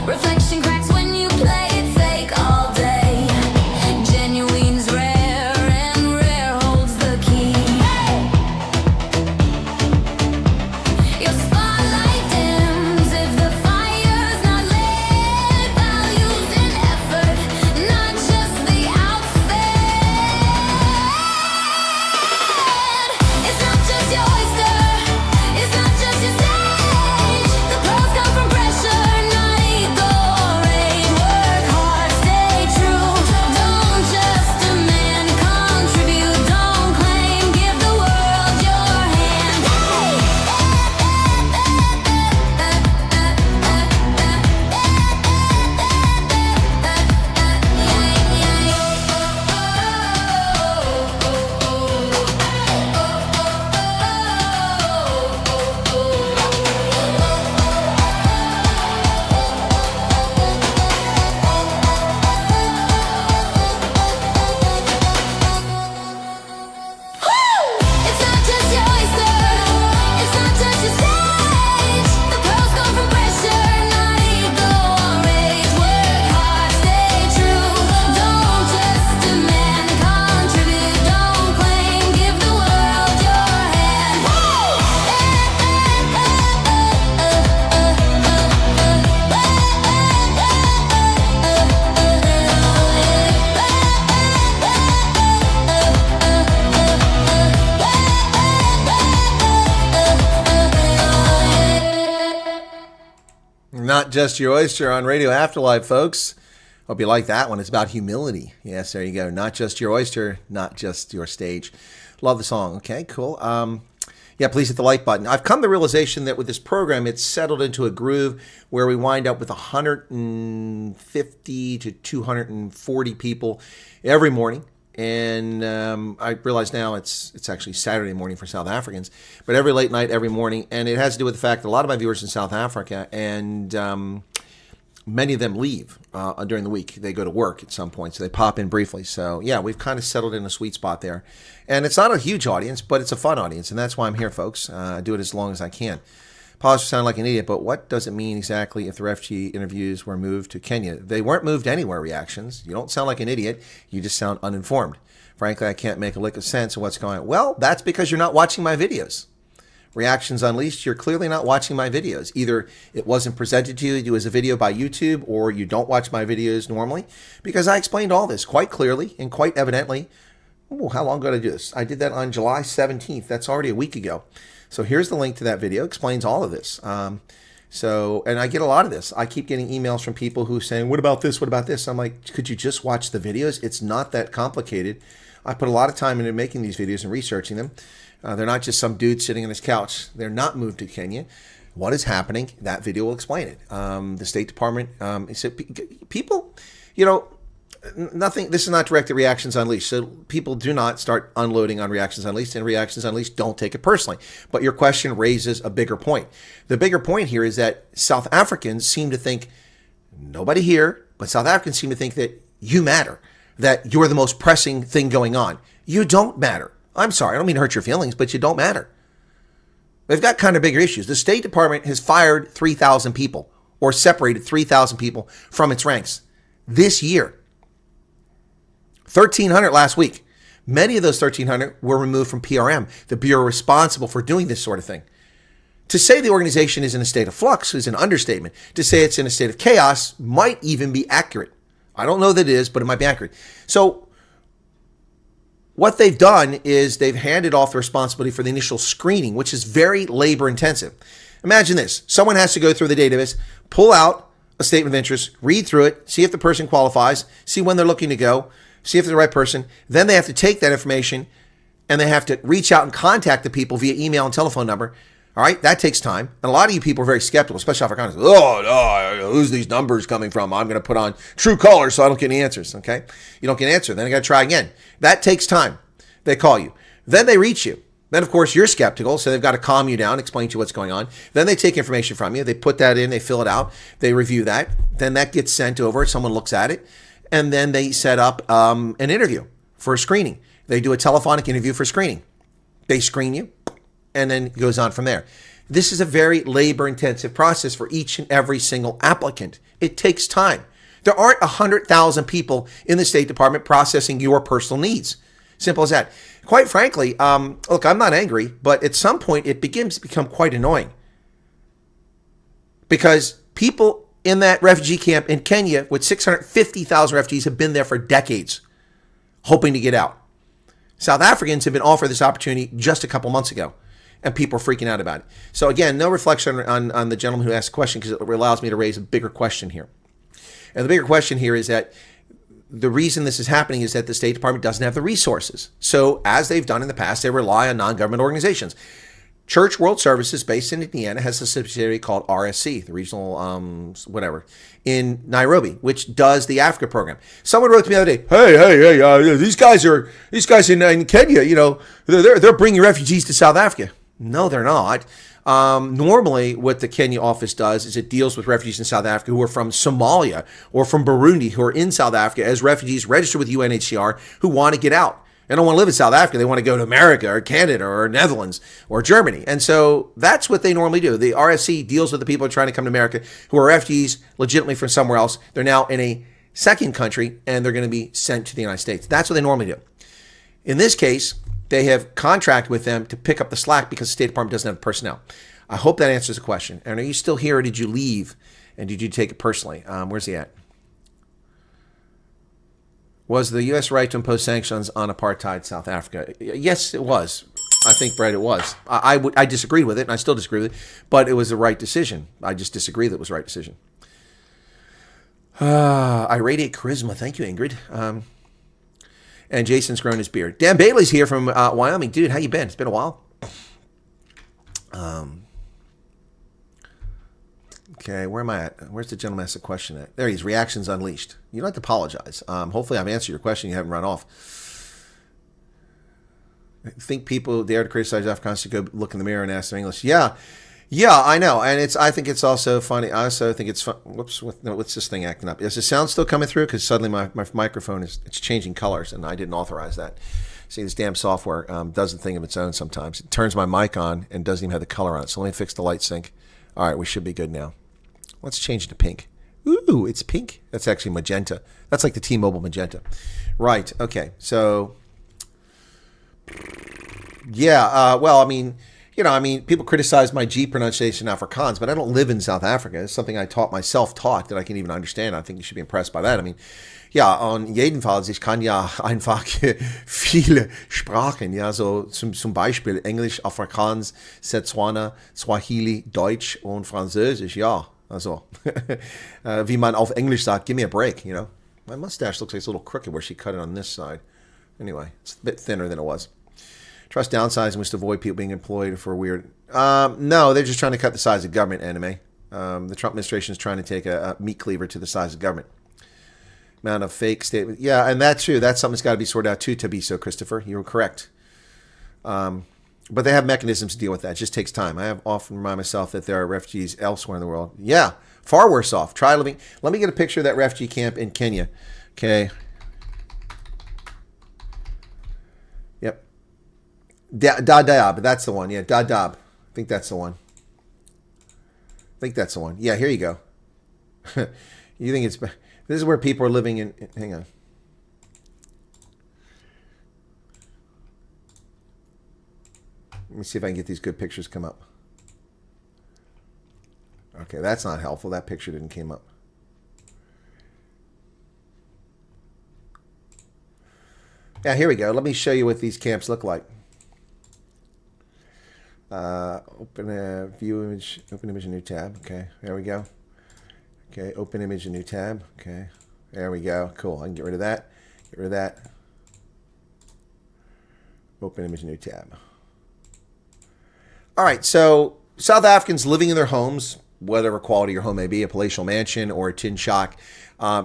Reflection cracks when you play it fake all day. Genuine's rare, and rare holds the key. Your spotlight dims if the fire's not lit. Values in effort, not just the outfit. It's not just your oyster, it's not just your stage. The pros come from pressure, not ego or rage. Work hard, stay true, don't just demand, contribute, don't claim, give the world your hand. It's not just your oyster, it's not just your stage. The pros come from pressure, not ego or rage. Work hard, stay true, don't just demand, contribute, don't claim, give the world your hand. Not Just Your Oyster on Radio Afterlife, folks. Hope you like that one. It's about humility. Yes, there you go. Not just your oyster, not just your stage. Love the song. Okay, cool. Yeah, please hit the like button. I've come to the realization that with this program, it's settled into a groove where we wind up with 150 to 240 people every morning. And I realize now it's actually Saturday morning for South Africans, but every late night, every morning. And it has to do with the fact that a lot of my viewers in South Africa, and many of them leave during the week. They go to work at some point, so they pop in briefly. So yeah, we've kind of settled in a sweet spot there. And it's not a huge audience, but it's a fun audience. And that's why I'm here, folks. I do it as long as I can. Apologies for sounding like an idiot, but what does it mean exactly if the refugee interviews were moved to Kenya? They weren't moved anywhere, reactions. You don't sound like an idiot. You just sound uninformed. Frankly, I can't make a lick of sense of what's going on. Well, that's because you're not watching my videos. Reactions Unleashed, you're clearly not watching my videos. Either it wasn't presented to you as a video by YouTube, or you don't watch my videos normally, because I explained all this quite clearly and quite evidently. Ooh, how long ago did I do this? I did that on July 17th. That's already a week ago. So here's the link to that video. It explains all of this. And I get a lot of this. I keep getting emails from people who are saying, what about this? What about this? I'm like, could you just watch the videos? It's not that complicated. I put a lot of time into making these videos and researching them. They're not just some dude sitting on his couch. They're not moved to Kenya. What is happening? That video will explain it. The State Department, people, nothing. This is not directed at Reactions Unleashed. So people do not start unloading on Reactions Unleashed, and Reactions Unleashed don't take it personally. But your question raises a bigger point. The bigger point here is that South Africans seem to think, nobody here, but South Africans seem to think that you matter, that you're the most pressing thing going on. You don't matter. I'm sorry, I don't mean to hurt your feelings, but you don't matter. They've got kind of bigger issues. The State Department has fired 3,000 people, or separated 3,000 people from its ranks this year. 1,300 last week. Many of those 1,300 were removed from PRM, the bureau responsible for doing this sort of thing. To say the organization is in a state of flux is an understatement. To say it's in a state of chaos might even be accurate. I don't know that it is, but it might be accurate. So what they've done is they've handed off the responsibility for the initial screening, which is very labor intensive. Imagine this. Someone has to go through the database, pull out a statement of interest, read through it, see if the person qualifies, see when they're looking to go, see if they're the right person. Then they have to take that information and they have to reach out and contact the people via email and telephone number. All right, that takes time. And a lot of you people are very skeptical, especially Afrikaners. Oh, no, who's these numbers coming from? I'm going to put on true colors so I don't get any answers, okay? You don't get an answer. Then I got to try again. That takes time. They call you. Then they reach you. Then, of course, you're skeptical, so they've got to calm you down, explain to you what's going on. Then they take information from you. They put that in. They fill it out. They review that. Then that gets sent over. Someone looks at it. And then they set up an interview for a screening. They do a telephonic interview for screening. They screen you, and then it goes on from there. This is a very labor-intensive process for each and every single applicant. It takes time. There aren't 100,000 people in the State Department processing your personal needs. Simple as that. Quite frankly, look, I'm not angry, but at some point it begins to become quite annoying. Because people in that refugee camp in Kenya with 650,000 refugees have been there for decades, hoping to get out. South Africans have been offered this opportunity just a couple months ago, and people are freaking out about it. So again, no reflection on the gentleman who asked the question, because it allows me to raise a bigger question here. And the bigger question here is that the reason this is happening is that the State Department doesn't have the resources. So as they've done in the past, they rely on non-government organizations. Church World Services, based in Indiana, has a subsidiary called RSC, the regional in Nairobi, which does the Africa program. Someone wrote to me the other day, hey, these guys in Kenya, they're bringing refugees to South Africa. No, they're not. Normally, what the Kenya office does is it deals with refugees in South Africa who are from Somalia or from Burundi, who are in South Africa as refugees registered with UNHCR who want to get out. They don't want to live in South Africa. They want to go to America or Canada or Netherlands or Germany. And so that's what they normally do. The RSC deals with the people trying to come to America who are refugees legitimately from somewhere else. They're now in a second country and they're going to be sent to the United States. That's what they normally do. In this case, they have contracted with them to pick up the slack because the State Department doesn't have personnel. I hope that answers the question. And are you still here or did you leave? And did you take it personally? Where's he at? Was the U.S. right to impose sanctions on apartheid South Africa? Yes, it was. I think, Brett, it was. I disagreed with it, and I still disagree with it, but it was the right decision. I just disagree that it was the right decision. I radiate charisma. Thank you, Ingrid. And Jason's grown his beard. Dan Bailey's here from Wyoming. Dude, how you been? It's been a while. Okay, where am I at? Where's the gentleman asked the question at? There he is. Reactions Unleashed. You don't have to apologize. Hopefully I've answered your question. You haven't run off. I think people dare to criticize Afrikaans to go look in the mirror and ask them English. Yeah, I know. And I think it's also funny. I also think it's fun. Whoops, what's this thing acting up? Is the sound still coming through? Because suddenly my microphone it's changing colors, and I didn't authorize that. See, this damn software does a thing of its own sometimes. It turns my mic on and doesn't even have the color on it. So let me fix the light sync. All right, we should be good now. Let's change it to pink. Ooh, it's pink. That's actually magenta. That's like the T-Mobile magenta. Right, okay. So, yeah, well, I mean, people criticize my G pronunciation Afrikaans, but I don't live in South Africa. It's something I taught myself, that I can even understand. I think you should be impressed by that. I mean, ja, on jeden Fall, ich kann ja einfach viele Sprachen, ja, so zum Beispiel Englisch, Afrikaans, Setswana, Swahili, Deutsch und Französisch, ja, also, wie man auf Englisch sagt, give me a break, you know. My mustache looks like it's a little crooked where she cut it on this side. Anyway, it's a bit thinner than it was. Trust downsizing was to avoid people being employed for weird. No, they're just trying to cut the size of government, anime. The Trump administration is trying to take a meat cleaver to the size of government. Amount of fake statements. Yeah, and that's true. That's something that's got to be sorted out too, Tabiso, Christopher. You were correct. But they have mechanisms to deal with that. It just takes time. I have often remind myself that there are refugees elsewhere in the world. Yeah, far worse off. Try living. Let me get a picture of that refugee camp in Kenya. Okay. Yep. Dadaab. That's the one. Yeah, Dadaab. I think that's the one. Yeah, here you go. You think it's... This is where people are living in... Hang on. Let me see if I can get these good pictures come up. Okay, that's not helpful. That picture didn't come up. Yeah, here we go. Let me show you what these camps look like. Open a view image. Open image, a new tab. Okay, there we go. Okay, open image, a new tab. Okay, there we go. Cool. I can get rid of that. Get rid of that. Open image, new tab. All right, so South Africans living in their homes, whatever quality your home may be, a palatial mansion or a tin shack,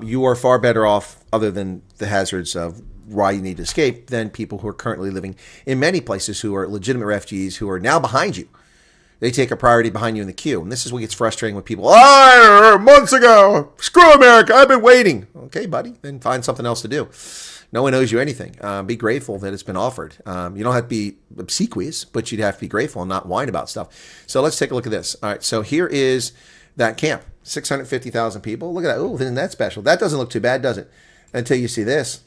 you are far better off, other than the hazards of why you need to escape, than people who are currently living in many places who are legitimate refugees who are now behind you. They take a priority behind you in the queue. And this is what gets frustrating with people. Months ago, screw America, I've been waiting. Okay, buddy, then find something else to do. No one owes you anything. Be grateful that it's been offered. You don't have to be obsequious, but you'd have to be grateful and not whine about stuff. So let's take a look at this. All right, so here is that camp. 650,000 people. Look at that. Oh, isn't that special? That doesn't look too bad, does it? Until you see this.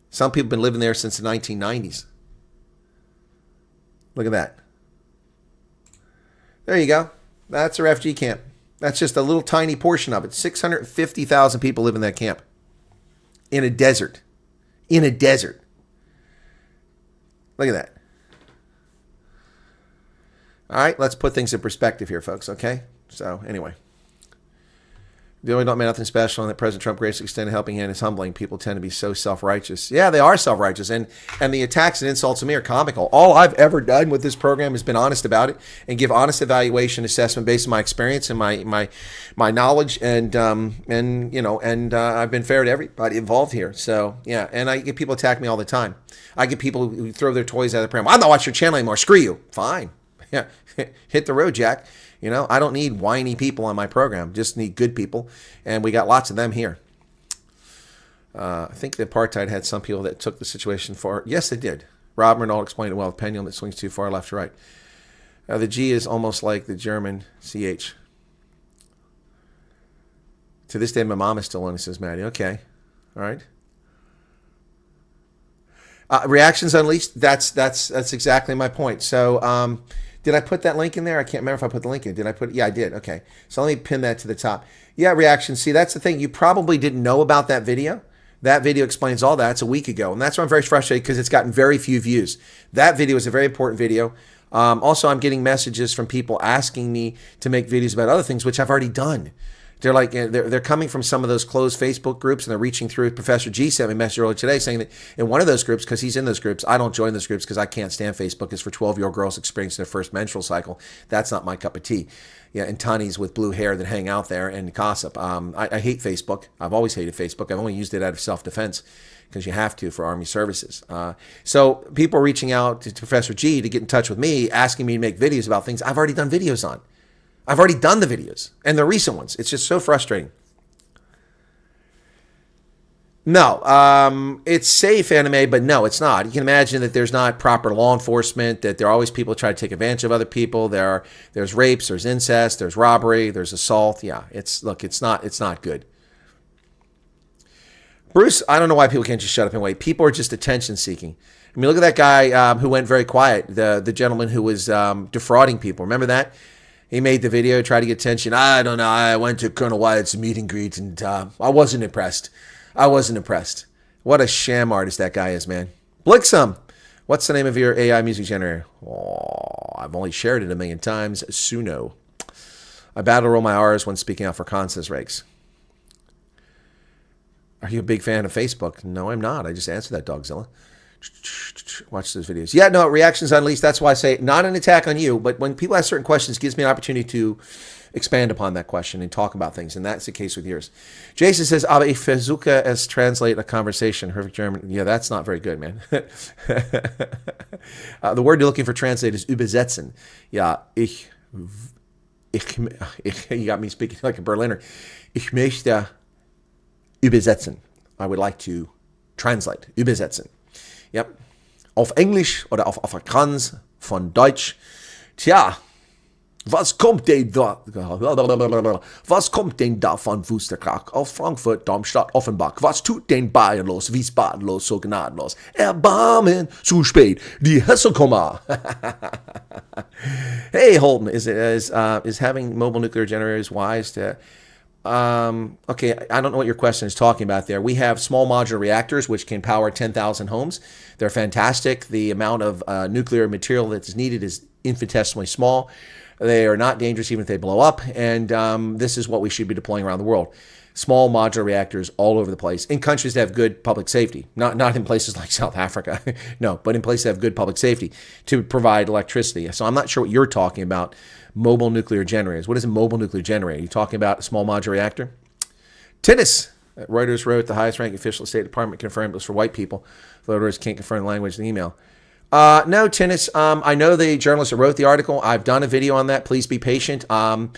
Some people have been living there since the 1990s. Look at that. There you go. That's a refugee camp. That's just a little tiny portion of it. 650,000 people live in that camp. In a desert. In a desert. Look at that. All right, let's put things in perspective here, folks, okay? So, anyway. The only don't mean nothing special, and that President Trump graciously extended a helping hand is humbling. People tend to be so self-righteous. Yeah, they are self-righteous, and the attacks and insults to me are comical. All I've ever done with this program has been honest about it and give honest evaluation assessment based on my experience and my knowledge, and I've been fair to everybody involved here. So yeah, and I get people attack me all the time. I get people who throw their toys out of the program. I'm not watching your channel anymore. Screw you. Fine. Yeah, hit the road, Jack. You know, I don't need whiny people on my program. Just need good people, and we got lots of them here. I think the Apartheid had some people that took the situation far. Yes, they did. Rob Renault explained it well. The pendulum that swings too far left to right. The G is almost like the German CH. To this day, my mom is still on, says Maddie. Okay. All right. Reactions unleashed. That's exactly my point. So, did I put that link in there? I can't remember if I put the link in. Did I put it? Yeah, I did. Okay. So let me pin that to the top. Yeah, reactions. See, that's the thing. You probably didn't know about that video. That video explains all that. It's a week ago. And that's why I'm very frustrated, because it's gotten very few views. That video is a very important video. Also, I'm getting messages from people asking me to make videos about other things, which I've already done. They're like, they're coming from some of those closed Facebook groups, and they're reaching through. Professor G sent me a message earlier today saying that in one of those groups, because he's in those groups, I don't join those groups because I can't stand Facebook. It's for 12-year-old girls experiencing their first menstrual cycle. That's not my cup of tea. Yeah, and tunnies with blue hair that hang out there and gossip. I hate Facebook. I've always hated Facebook. I've only used it out of self-defense because you have to for Army services. So people are reaching out to Professor G to get in touch with me, asking me to make videos about things I've already done videos on. I've already done the videos, and the recent ones. It's just so frustrating. No, it's safe anime, but no, it's not. You can imagine that there's not proper law enforcement, that there are always people try to take advantage of other people. There's rapes, there's incest, there's robbery, there's assault. Yeah, it's not good. Bruce, I don't know why people can't just shut up and wait. People are just attention seeking. I mean, look at that guy who went very quiet, the gentleman who was defrauding people. Remember that? He made the video, tried to get attention. I don't know. I went to Colonel Wyatt's meet and greet, and I wasn't impressed. What a sham artist that guy is, man. Blixum, what's the name of your AI music generator? Oh, I've only shared it 1,000,000 times. Suno. I battle roll my R's when speaking out for Constance Rakes. Are you a big fan of Facebook? No, I'm not. I just answered that, Dogzilla. Watch those videos. Yeah, no, reactions unleashed. That's why I say not an attack on you, but when people ask certain questions, it gives me an opportunity to expand upon that question and talk about things, and that's the case with yours. Jason says, aber ich versuche es translate a conversation. Perfect German. Yeah, that's not very good, man. The word you're looking for translate is übersetzen. Yeah, ich, you got me speaking like a Berliner. Ich möchte übersetzen. I would like to translate. Übersetzen. Yep. Auf Englisch oder auf Afrikaans von Deutsch. Tja, was kommt denn da von Wusterkrach auf Frankfurt, Darmstadt, Offenbach? Was tut denn Bayern los, Wiesbaden los, so gnadenlos? Erbarmen, zu spät, die Hesselkomma. Hey, Holden, is having mobile nuclear generators wise to... Okay, I don't know what your question is talking about there. We have small modular reactors which can power 10,000 homes. They're fantastic. The amount of nuclear material that's needed is infinitesimally small. They are not dangerous even if they blow up, and this is what we should be deploying around the world. Small modular reactors all over the place in countries that have good public safety. Not in places like South Africa, no, but in places that have good public safety to provide electricity. So I'm not sure what you're talking about. Mobile nuclear generators. What is a mobile nuclear generator? Are you talking about a small modular reactor? Tennis. Reuters wrote the highest ranking official of the State Department confirmed it was for white people. Reuters can't confirm the language in the email. No, Tennis. I know the journalist that wrote the article. I've done a video on that. Please be patient. I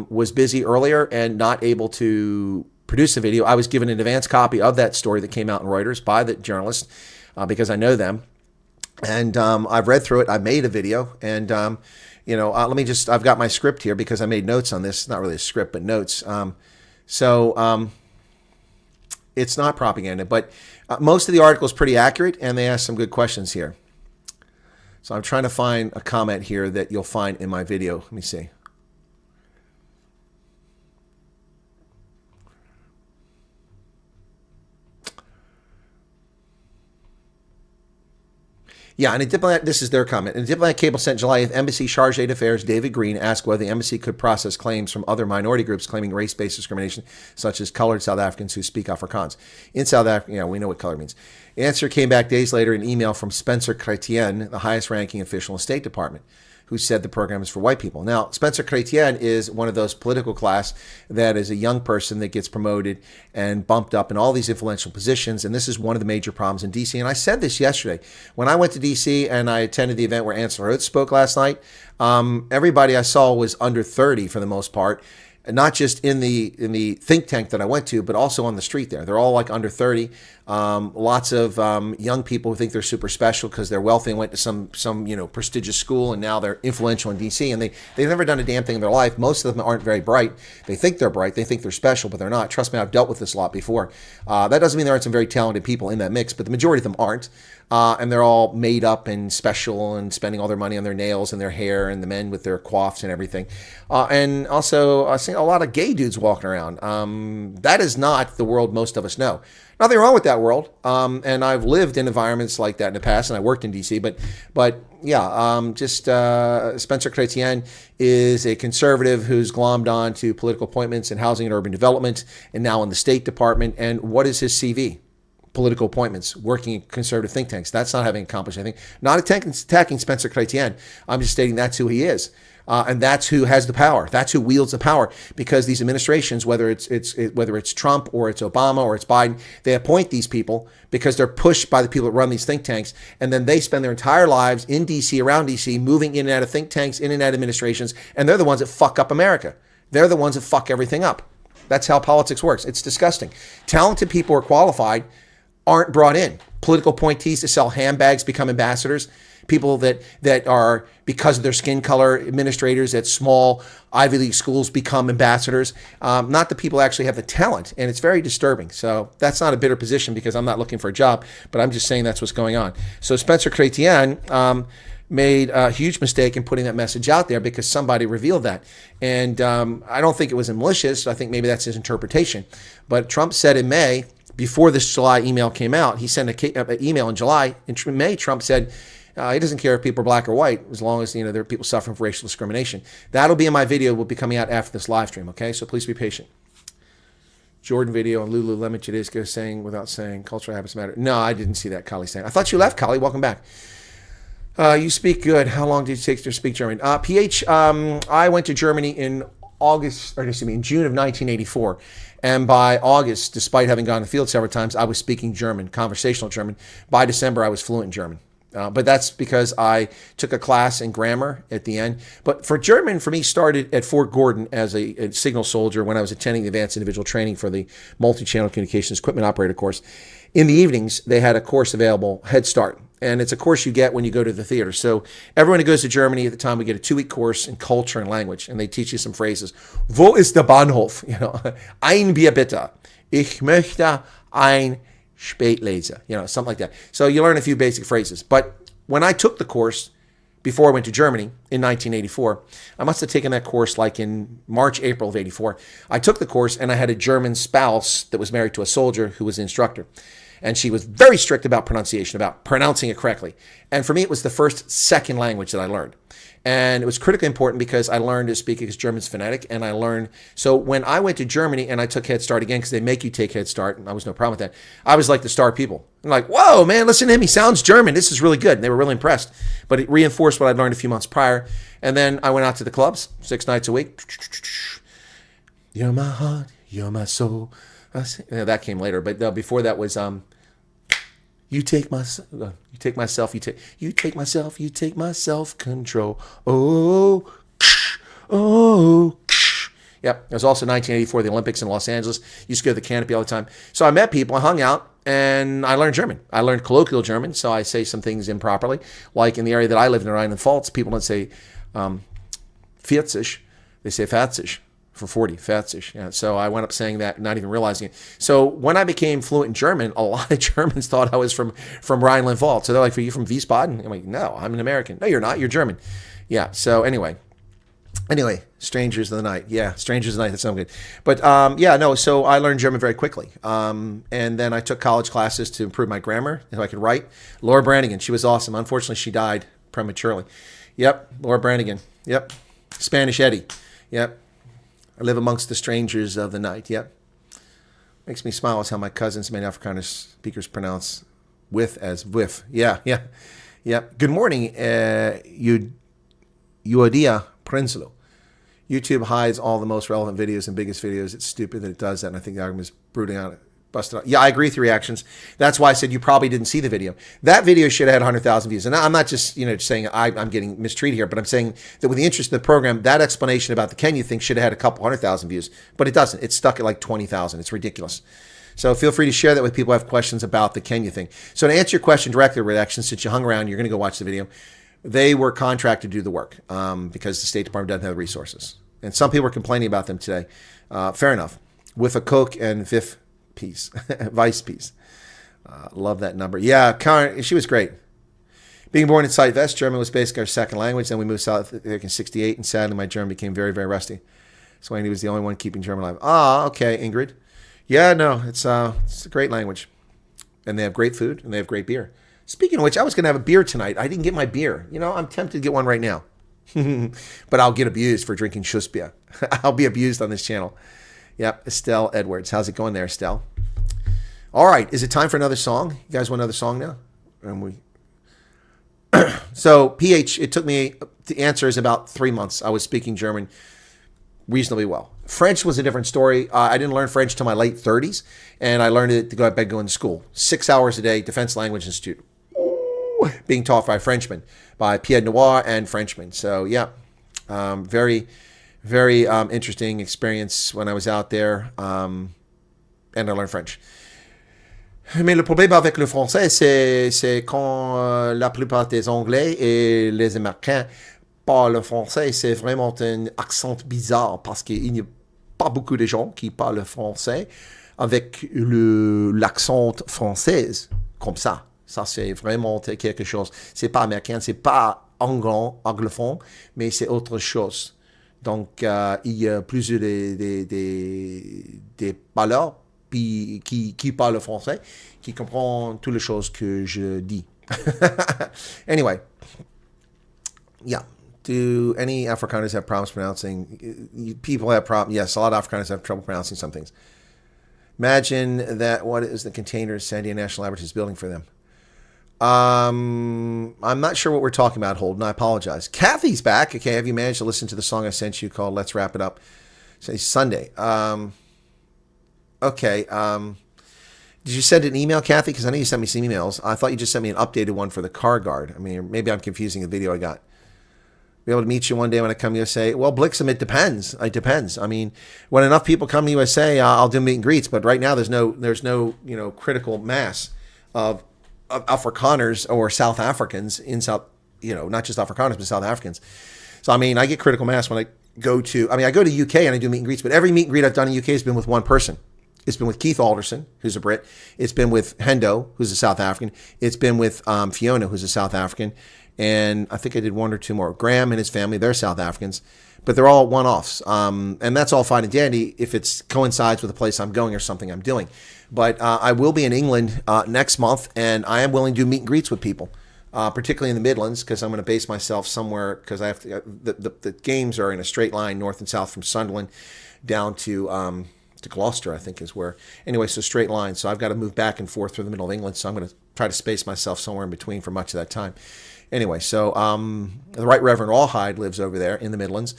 was busy earlier and not able to produce a video. I was given an advance copy of that story that came out in Reuters by the journalist because I know them. And I've read through it. I made a video. And, let me just, I've got my script here because I made notes on this. Not really a script, but notes. It's not propaganda, but most of the article is pretty accurate, and they ask some good questions here. So I'm trying to find a comment here that you'll find in my video. Let me see. Yeah, and a diplomat, this is their comment. In a diplomatic cable sent July 8th, Embassy Chargé d'Affaires David Green asked whether the embassy could process claims from other minority groups claiming race-based discrimination, such as colored South Africans who speak Afrikaans. In South Africa, we know what color means. The answer came back days later in an email from Spencer Chrétien, the highest-ranking official in the State Department, who said the program is for white people. Now, Spencer Chrétien is one of those political class that is a young person that gets promoted and bumped up in all these influential positions, and this is one of the major problems in D.C. And I said this yesterday. When I went to D.C. and I attended the event where Ansel Rhodes spoke last night, everybody I saw was under 30 for the most part, not just in the think tank that I went to, but also on the street there. They're all like under 30. Lots of young people who think they're super special because they're wealthy and went to some prestigious school, and now they're influential in D.C. and they've never done a damn thing in their life. Most of them aren't very bright. They think they're bright. They think they're special, but they're not. Trust me, I've dealt with this a lot before. That doesn't mean there aren't some very talented people in that mix, but the majority of them aren't. And they're all made up and special and spending all their money on their nails and their hair, and the men with their coiffs and everything. And also, I see a lot of gay dudes walking around. That is not the world most of us know. Nothing wrong with that world. And I've lived in environments like that in the past, and I worked in D.C. But Spencer Chrétien is a conservative who's glommed on to political appointments in housing and urban development, and now in the State Department. And what is his CV? Political appointments, working in conservative think tanks. That's not having accomplished anything. Not attacking Spencer Chrétien. I'm just stating that's who he is. And that's who has the power. That's who wields the power. Because these administrations, whether it's Trump or it's Obama or it's Biden, they appoint these people because they're pushed by the people that run these think tanks, and then they spend their entire lives in D.C., around D.C., moving in and out of think tanks, in and out of administrations, and they're the ones that fuck up America. They're the ones that fuck everything up. That's how politics works. It's disgusting. Talented people who are qualified aren't brought in. Political appointees to sell handbags become ambassadors. People that are, because of their skin color, administrators at small Ivy League schools become ambassadors. Not the people who actually have the talent, and it's very disturbing. So that's not a bitter position because I'm not looking for a job, but I'm just saying that's what's going on. So Spencer Chrétien made a huge mistake in putting that message out there because somebody revealed that. And I don't think it was malicious. I think maybe that's his interpretation. But Trump said in May, before this July email came out, he sent an email in July. In May, Trump said, he doesn't care if people are black or white, as long as there are people suffering from racial discrimination. That'll be in my video. Will be coming out after this live stream. Okay, so please be patient. Jordan video on Lululemon Tedesco saying, without saying, cultural habits matter. No, I didn't see that. Kali saying. I thought you left, Kali. Welcome back. You speak good. How long did it take to speak German? PH. I went to Germany in June of 1984. And by August, despite having gone to the field several times, I was speaking German, conversational German. By December, I was fluent in German. But that's because I took a class in grammar at the end. But for German, for me, started at Fort Gordon as a signal soldier when I was attending the advanced individual training for the multi-channel communications equipment operator course. In the evenings, they had a course available, Head Start. And it's a course you get when you go to the theater. So everyone who goes to Germany at the time, we get a 2-week course in culture and language. And they teach you some phrases. Wo ist der Bahnhof? Ein Bier bitte. Ich möchte ein Spätlese, something like that. So you learn a few basic phrases. But when I took the course, before I went to Germany in 1984, I must have taken that course like in March, April of 84. I took the course and I had a German spouse that was married to a soldier who was the instructor. And she was very strict about pronunciation, about pronouncing it correctly. And for me, it was the second language that I learned. And it was critically important because I learned to speak because German's phonetic. And I learned, so when I went to Germany and I took Head Start again, because they make you take Head Start, and I was no problem with that, I was like the star people. I'm like, whoa, man, listen to him. He sounds German. This is really good. And they were really impressed. But it reinforced what I'd learned a few months prior. And then I went out to the clubs 6 nights a week. You're my heart, you're my soul. That came later. But before that was... You take my self control. Oh. Yep. It was also 1984, the Olympics in Los Angeles. Used to go to the canopy all the time. So I met people, I hung out, and I learned German. I learned colloquial German, so I say some things improperly. Like in the area that I live in Rheinland-Pfalz, people don't say 40, they say 40. For 40, 40. Yeah. So I went up saying that, not even realizing it. So when I became fluent in German, a lot of Germans thought I was from Rheinland-Pfalz. So they're like, "Are you from Wiesbaden?" I'm like, "No, I'm an American." "No, you're not. You're German." Yeah. So anyway, strangers of the night. Yeah, strangers of the night. That sounds good. But So I learned German very quickly. And then I took college classes to improve my grammar so I could write. Laura Branigan, she was awesome. Unfortunately, she died prematurely. Yep, Laura Branigan. Yep, Spanish Eddie. Yep. I live amongst the strangers of the night. Yep. Makes me smile is how my cousins, many Afrikaner speakers, pronounce with as with. Yeah. Good morning, Uodia Prinzlo. YouTube hides all the most relevant videos and biggest videos. It's stupid that it does that, and I think the argument is brooding on it. Busted out. Yeah, I agree with your reactions. That's why I said you probably didn't see the video. That video should have had 100,000 views. And I'm not just saying I'm getting mistreated here, but I'm saying that with the interest in the program, that explanation about the Kenya thing should have had a couple 100,000 views. But it doesn't. It's stuck at like 20,000. It's ridiculous. So feel free to share that with people who have questions about the Kenya thing. So to answer your question directly, reactions, since you hung around, you're going to go watch the video. They were contracted to do the work because the State Department doesn't have the resources. And some people were complaining about them today. Fair enough. With a Coke and Vice piece. Love that number. Yeah, Karen, she was great. Being born in Sight West, German was basically our second language. Then we moved south in 68, and sadly my German became very, very rusty. So Andy was the only one keeping German alive. Ah, okay, Ingrid. Yeah, no, it's a great language. And they have great food, and they have great beer. Speaking of which, I was going to have a beer tonight. I didn't get my beer. I'm tempted to get one right now. But I'll get abused for drinking Schussbier. I'll be abused on this channel. Yep, Estelle Edwards. How's it going there, Estelle? All right, is it time for another song? You guys want another song now? So, PH, it took me, the answer is about 3 months. I was speaking German reasonably well. French was a different story. I didn't learn French till my late 30s, and I learned it to go to bed going to school. 6 hours a day, Defense Language Institute, being taught by Frenchmen, by Pied Noir and Frenchmen. So, yeah, very... very interesting experience when I was out there, and I learned French. Mais le problème avec le français, c'est quand la plupart des Anglais et les Américains parlent français, c'est vraiment un accent bizarre parce qu'il n'y a pas beaucoup de gens qui parlent français avec l'accent français comme ça. Ça, c'est vraiment quelque chose. C'est pas américain, c'est pas anglophone, mais c'est autre chose. Donc, il y a plusieurs des parleurs qui parlent français, qui comprennent toutes les choses que je dis. Anyway, yeah. Do any Afrikaners have problems pronouncing? People have problems. Yes, a lot of Afrikaners have trouble pronouncing some things. Imagine that what is the container Sandia National Laboratory is building for them. I'm not sure what we're talking about, Holden. I apologize. Kathy's back. Okay, have you managed to listen to the song I sent you called Let's Wrap It Up? Say Sunday. Okay. Did you send an email, Kathy? Because I know you sent me some emails. I thought you just sent me an updated one for the car guard. I mean, maybe I'm confusing the video I got. Be able to meet you one day when I come to USA. Well, Blixum, it depends. It depends. I mean, when enough people come to USA, I'll do meet and greets. But right now, there's no critical mass of Afrikaners or South Africans in South, not just Afrikaners, but South Africans. So, I mean, I get critical mass when I go to UK and I do meet and greets, but every meet and greet I've done in UK has been with one person. It's been with Keith Alderson, who's a Brit. It's been with Hendo, who's a South African. It's been with Fiona, who's a South African. And I think I did one or two more. Graham and his family, they're South Africans. But they're all one-offs. And that's all fine and dandy if it coincides with a place I'm going or something I'm doing. But I will be in England next month, and I am willing to do meet and greets with people, particularly in the Midlands, because I'm going to base myself somewhere, because I have to. The games are in a straight line north and south from Sunderland down to Gloucester, I think is where. Anyway, so straight line. So I've got to move back and forth through the middle of England. So I'm going to try to space myself somewhere in between for much of that time. Anyway, so the Right Reverend Rawhide lives over there in the Midlands.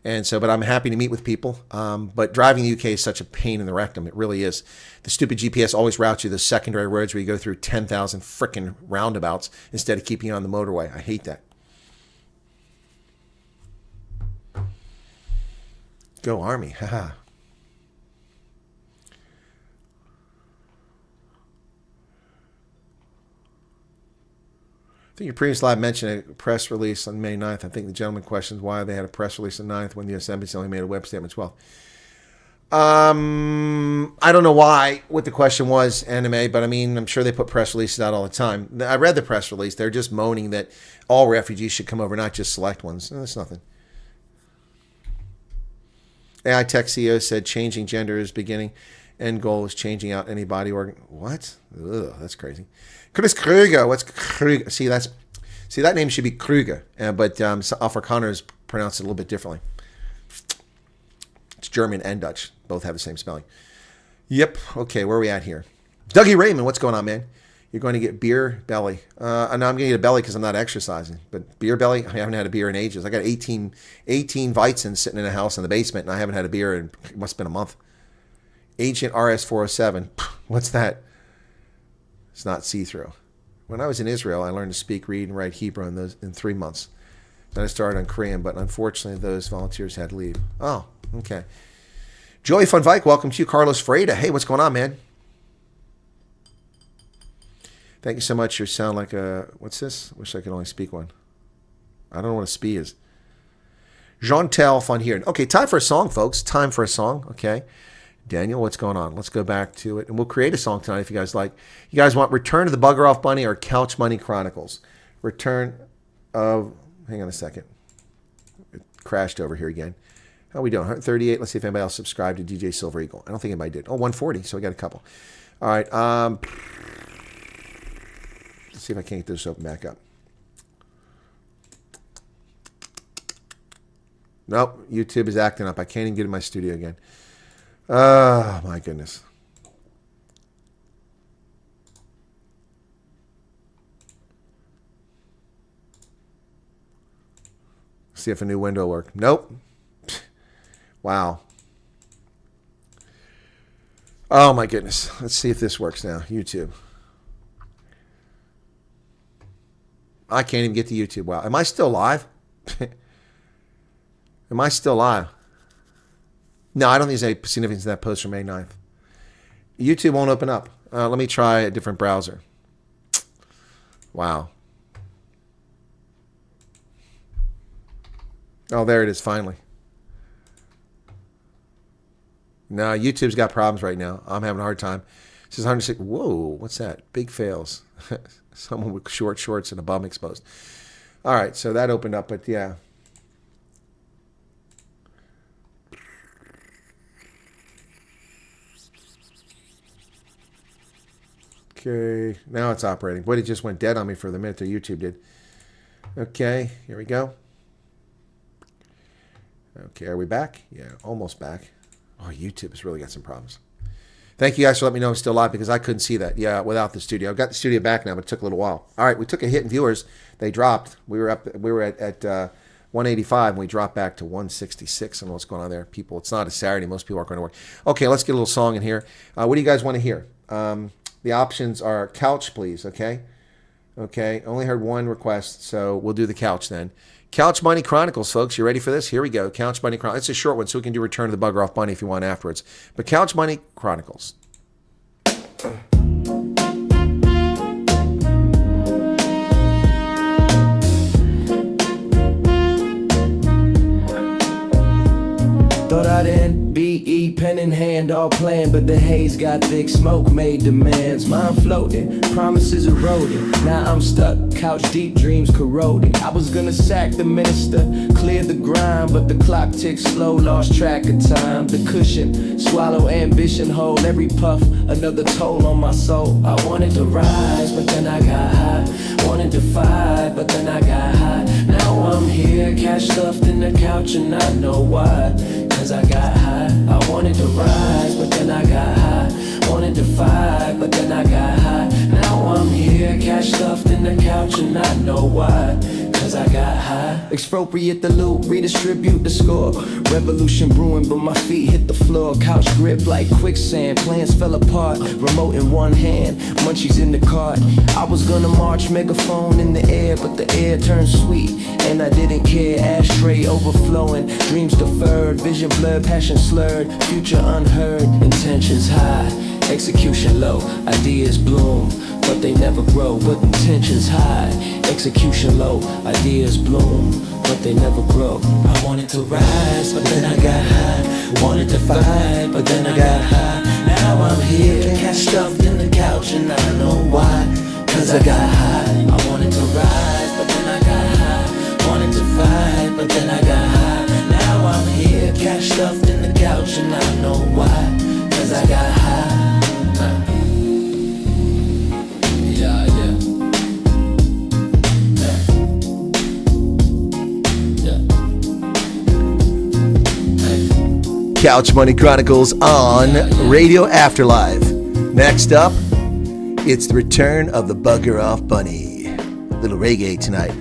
And so, but I'm happy to meet with people. But driving the UK is such a pain in the rectum. It really is. The stupid GPS always routes you to the secondary roads where you go through 10,000 frickin' roundabouts instead of keeping you on the motorway. I hate that. Go Army. Haha. I think your previous live mentioned a press release on May 9th. I think the gentleman questions why they had a press release on 9th when the U.S. Embassy only made a web statement 12th. I don't know what the question was, Anime, but I mean, I'm sure they put press releases out all the time. I read the press release. They're just moaning that all refugees should come over, not just select ones. That's nothing. AI Tech CEO said changing gender is beginning. End goal is changing out any body organ. What? Ugh, that's crazy. Chris Kruger. What's Kruger? See, that name should be Kruger, but Afrikaners pronounce it a little bit differently. It's German and Dutch. Both have the same spelling. Yep. Okay, where are we at here? Dougie Raymond, what's going on, man? You're going to get beer belly. No, I'm going to get a belly because I'm not exercising. But beer belly, I haven't had a beer in ages. I got 18 Weizen sitting in a house in the basement, and I haven't had a beer in, it must have been a month. Ancient RS-407. What's that? It's not see-through. When I was in Israel, I learned to speak, read, and write Hebrew in 3 months. Then I started on Korean, but unfortunately, those volunteers had to leave. Oh, okay. Joey Van Vyk, welcome to you. Carlos Freida. Hey, what's going on, man? Thank you so much. You sound like a... What's this? Wish I could only speak one. I don't know what a spee is. Jean-Tel Van Heeren. Okay, time for a song, folks. Time for a song, okay. Daniel, what's going on? Let's go back to it. And we'll create a song tonight if you guys like. You guys want Return to the Bugger Off Bunny or Couch Money Chronicles? Return of... Hang on a second. It crashed over here again. How are we doing? 138. Let's see if anybody else subscribed to DJ Silver Eagle. I don't think anybody did. Oh, 140. So we got a couple. All right. Let's see if I can't get this open back up. Nope. YouTube is acting up. I can't even get in my studio again. Oh, my goodness. See if a new window will work. Nope. Wow. Oh, my goodness. Let's see if this works now. YouTube. I can't even get to YouTube. Wow. Am I still live? Am I still live? No, I don't think there's any significance in that post from May 9th. YouTube won't open up. Let me try a different browser. Wow. Oh, there it is, finally. No, YouTube's got problems right now. I'm having a hard time. It says 106. Whoa, what's that? Big fails. Someone with short shorts and a bum exposed. All right, so that opened up, but yeah. Okay, now it's operating. Boy, it just went dead on me for the minute that YouTube did. Okay, here we go. Okay, are we back? Yeah, almost back. Oh, YouTube has really got some problems. Thank you guys for letting me know I'm still live because I couldn't see that. Yeah, without the studio. I've got the studio back now, but it took a little while. All right, we took a hit in viewers. They dropped. We were at 185, and we dropped back to 166. I don't know what's going on there. People, it's not a Saturday. Most people aren't going to work. Okay, let's get a little song in here. What do you guys want to hear? The options are couch, please, okay? Okay, only heard one request, so we'll do the couch then. Couch Bunny Chronicles, folks. You ready for this? Here we go. Couch Bunny Chronicles. It's a short one, so we can do Return of the Bugger Off Bunny if you want afterwards. But Couch Bunny Chronicles. Thought I'd NBE, pen in hand, all planned, but the haze got thick, smoke made demands. Mind floating, promises eroding. Now I'm stuck, couch deep, dreams corroding. I was gonna sack the minister, clear the grind, but the clock ticks slow, lost track of time. The cushion, swallow ambition, hold every puff, another toll on my soul. I wanted to rise, but then I got high. Wanted to fight, but then I got high. Now I'm here, cash stuffed in the couch, and I know why. Cause I got high. I wanted to rise, but then I got high. Wanted to fight, but then I got high. Now I'm here, cash stuffed in the couch, and I know why. Cause I got high. Expropriate the loot, redistribute the score. Revolution brewing, but my feet hit the floor. Couch grip like quicksand, plans fell apart. Remote in one hand, munchies in the cart. I was gonna march, megaphone in the air, but the air turned sweet, and I didn't care. Ashtray overflowing, dreams deferred, vision blurred, passion slurred, future unheard, intentions high, execution low, ideas bloom, but they never grow. But intentions high, execution low, ideas bloom, but they never grow. I wanted to rise, but then I got high. Wanted to fight, but then I got high. Now I'm here, cash stuffed in the couch, and I know why. Cause I got high. I wanted to rise, but then I got high. Wanted to fight, but then I got high. Now I'm here, cash stuffed in the couch, and I know why. Cause I got high. Couch Money Chronicles on Radio Afterlife. Next up, it's the return of the Bugger Off Bunny. Little reggae tonight.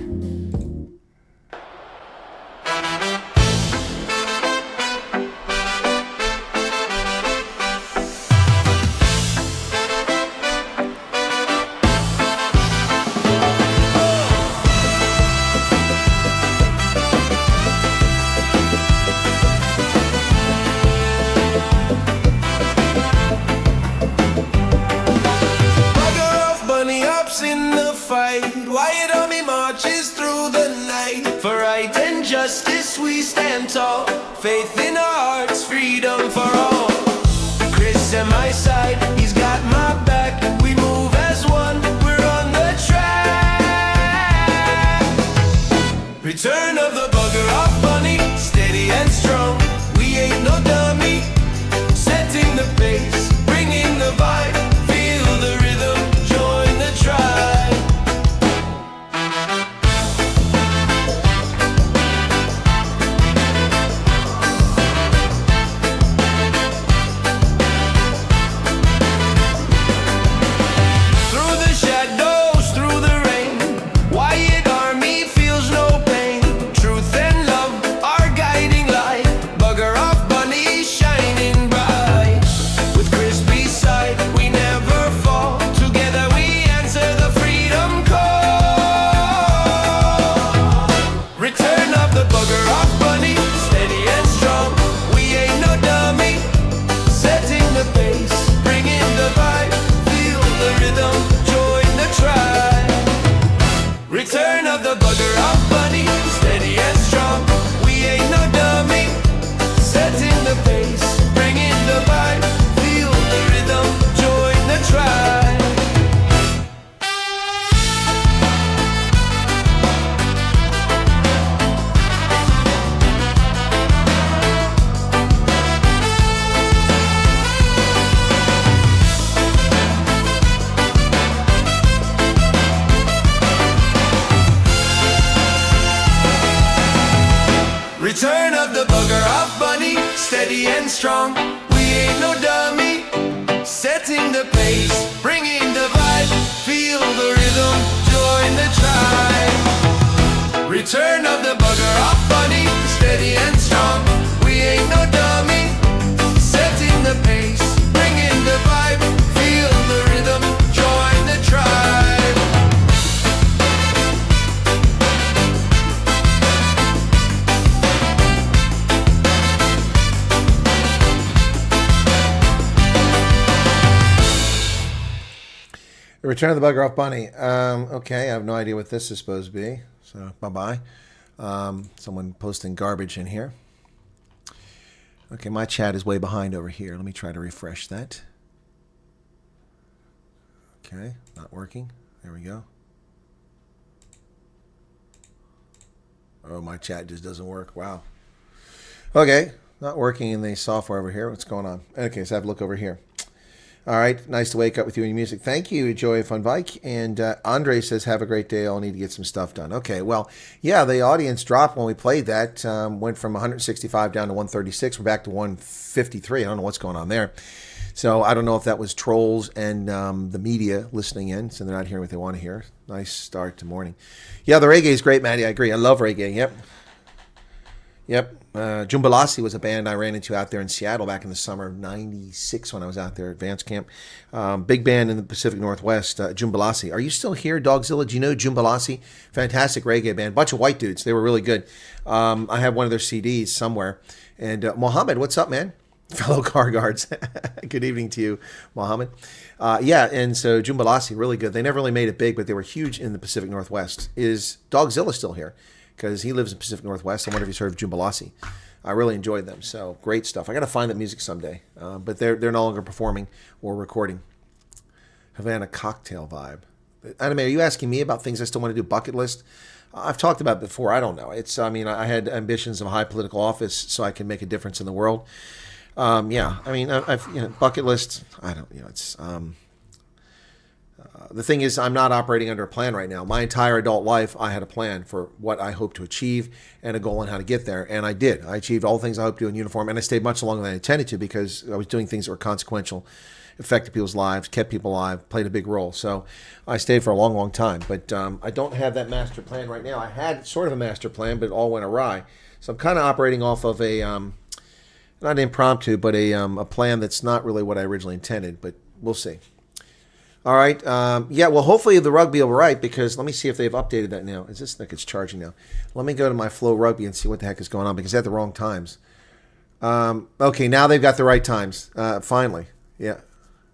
Faith in our hearts, freedom for all. Chris at my side, he's got my back. We move as one, we're on the track. Return of the Bugger Off Bunny, steady and strong. We ain't no dummy, setting the pace, bringing the vibe. Feel the rhythm, join the tribe. Return of the bugger off bunny, steady and strong. We ain't no dummy. Setting the pace, bringing the vibe. Feel the rhythm, join the tribe. Return of the bugger off bunny, steady and strong. We ain't no dummy. Setting the pace, bringing the vibe. Feel the rhythm, join the tribe. The Return of the Bugger Off Bunny. Okay, I have no idea what this is supposed to be. So, bye-bye. Someone posting garbage in here. Okay, my chat is way behind over here. Let me try to refresh that. Okay, not working. There we go. Oh, my chat just doesn't work. Wow. Okay, not working in the software over here. What's going on? Okay, so I have to look over here. All right, nice to wake up with you and your music. Thank you, Joy Fun Bike. And Andre says, have a great day. I'll need to get some stuff done. Okay, well, yeah, the audience dropped when we played that. Went from 165 down to 136. We're back to 153. I don't know what's going on there. So I don't know if that was trolls and the media listening in, so they're not hearing what they want to hear. Nice start to morning. Yeah, the reggae is great, Maddie. I agree. I love reggae. Yep. Yep. Jumbalasi was a band I ran into out there in Seattle back in the summer of '96 when I was out there at Advanced Camp. Big band in the Pacific Northwest, Jumbalasi. Are you still here, Dogzilla? Do you know Jumbalasi? Fantastic reggae band. Bunch of white dudes. They were really good. I have one of their CDs somewhere. And Mohammed, what's up, man? Fellow car guards. Good evening to you, Mohammed. Yeah, and so Jumbalasi, really good. They never really made it big, but they were huge in the Pacific Northwest. Is Dogzilla still here? Because he lives in Pacific Northwest. I wonder if he's heard of Jumbalasi. I really enjoyed them. So great stuff. I got to find that music someday. But they're no longer performing or recording. Havana cocktail vibe. Anime, are you asking me about things I still want to do? Bucket list? I've talked about it before. I don't know. I had ambitions of high political office so I can make a difference in the world. Yeah. I mean, I've bucket list. I don't. It's. The thing is, I'm not operating under a plan right now. My entire adult life, I had a plan for what I hope to achieve and a goal on how to get there. And I did. I achieved all the things I hoped to do in uniform. And I stayed much longer than I intended to because I was doing things that were consequential, affected people's lives, kept people alive, played a big role. So I stayed for a long, long time. But I don't have that master plan right now. I had sort of a master plan, but it all went awry. So I'm kind of operating off of a, not impromptu, but a plan that's not really what I originally intended. But we'll see. All right. Yeah, well, hopefully the Rugby will be right because let me see if they've updated that now. Is this like it's charging now? Let me go to my Flow Rugby and see what the heck is going on because they had the wrong times. Okay, now they've got the right times. Finally. Yeah.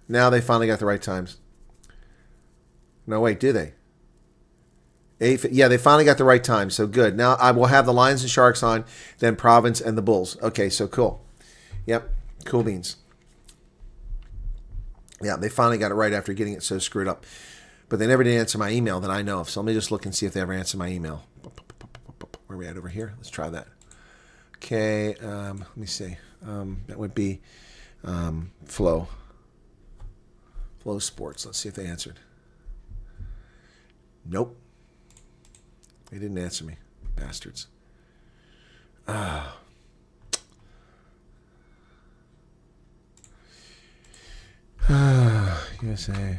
Now they finally got the right times. No, wait, do they? Yeah, they finally got the right time. So good. Now I will have the Lions and Sharks on, then Province and the Bulls. Okay, so cool. Yep, cool beans. Yeah, they finally got it right after getting it so screwed up. But they never did answer my email that I know of. So let me just look and see if they ever answer my email. Where are we at over here? Let's try that. Okay, let me see. That would be Flow. Flow Sports. Let's see if they answered. Nope. They didn't answer me. Bastards. USA.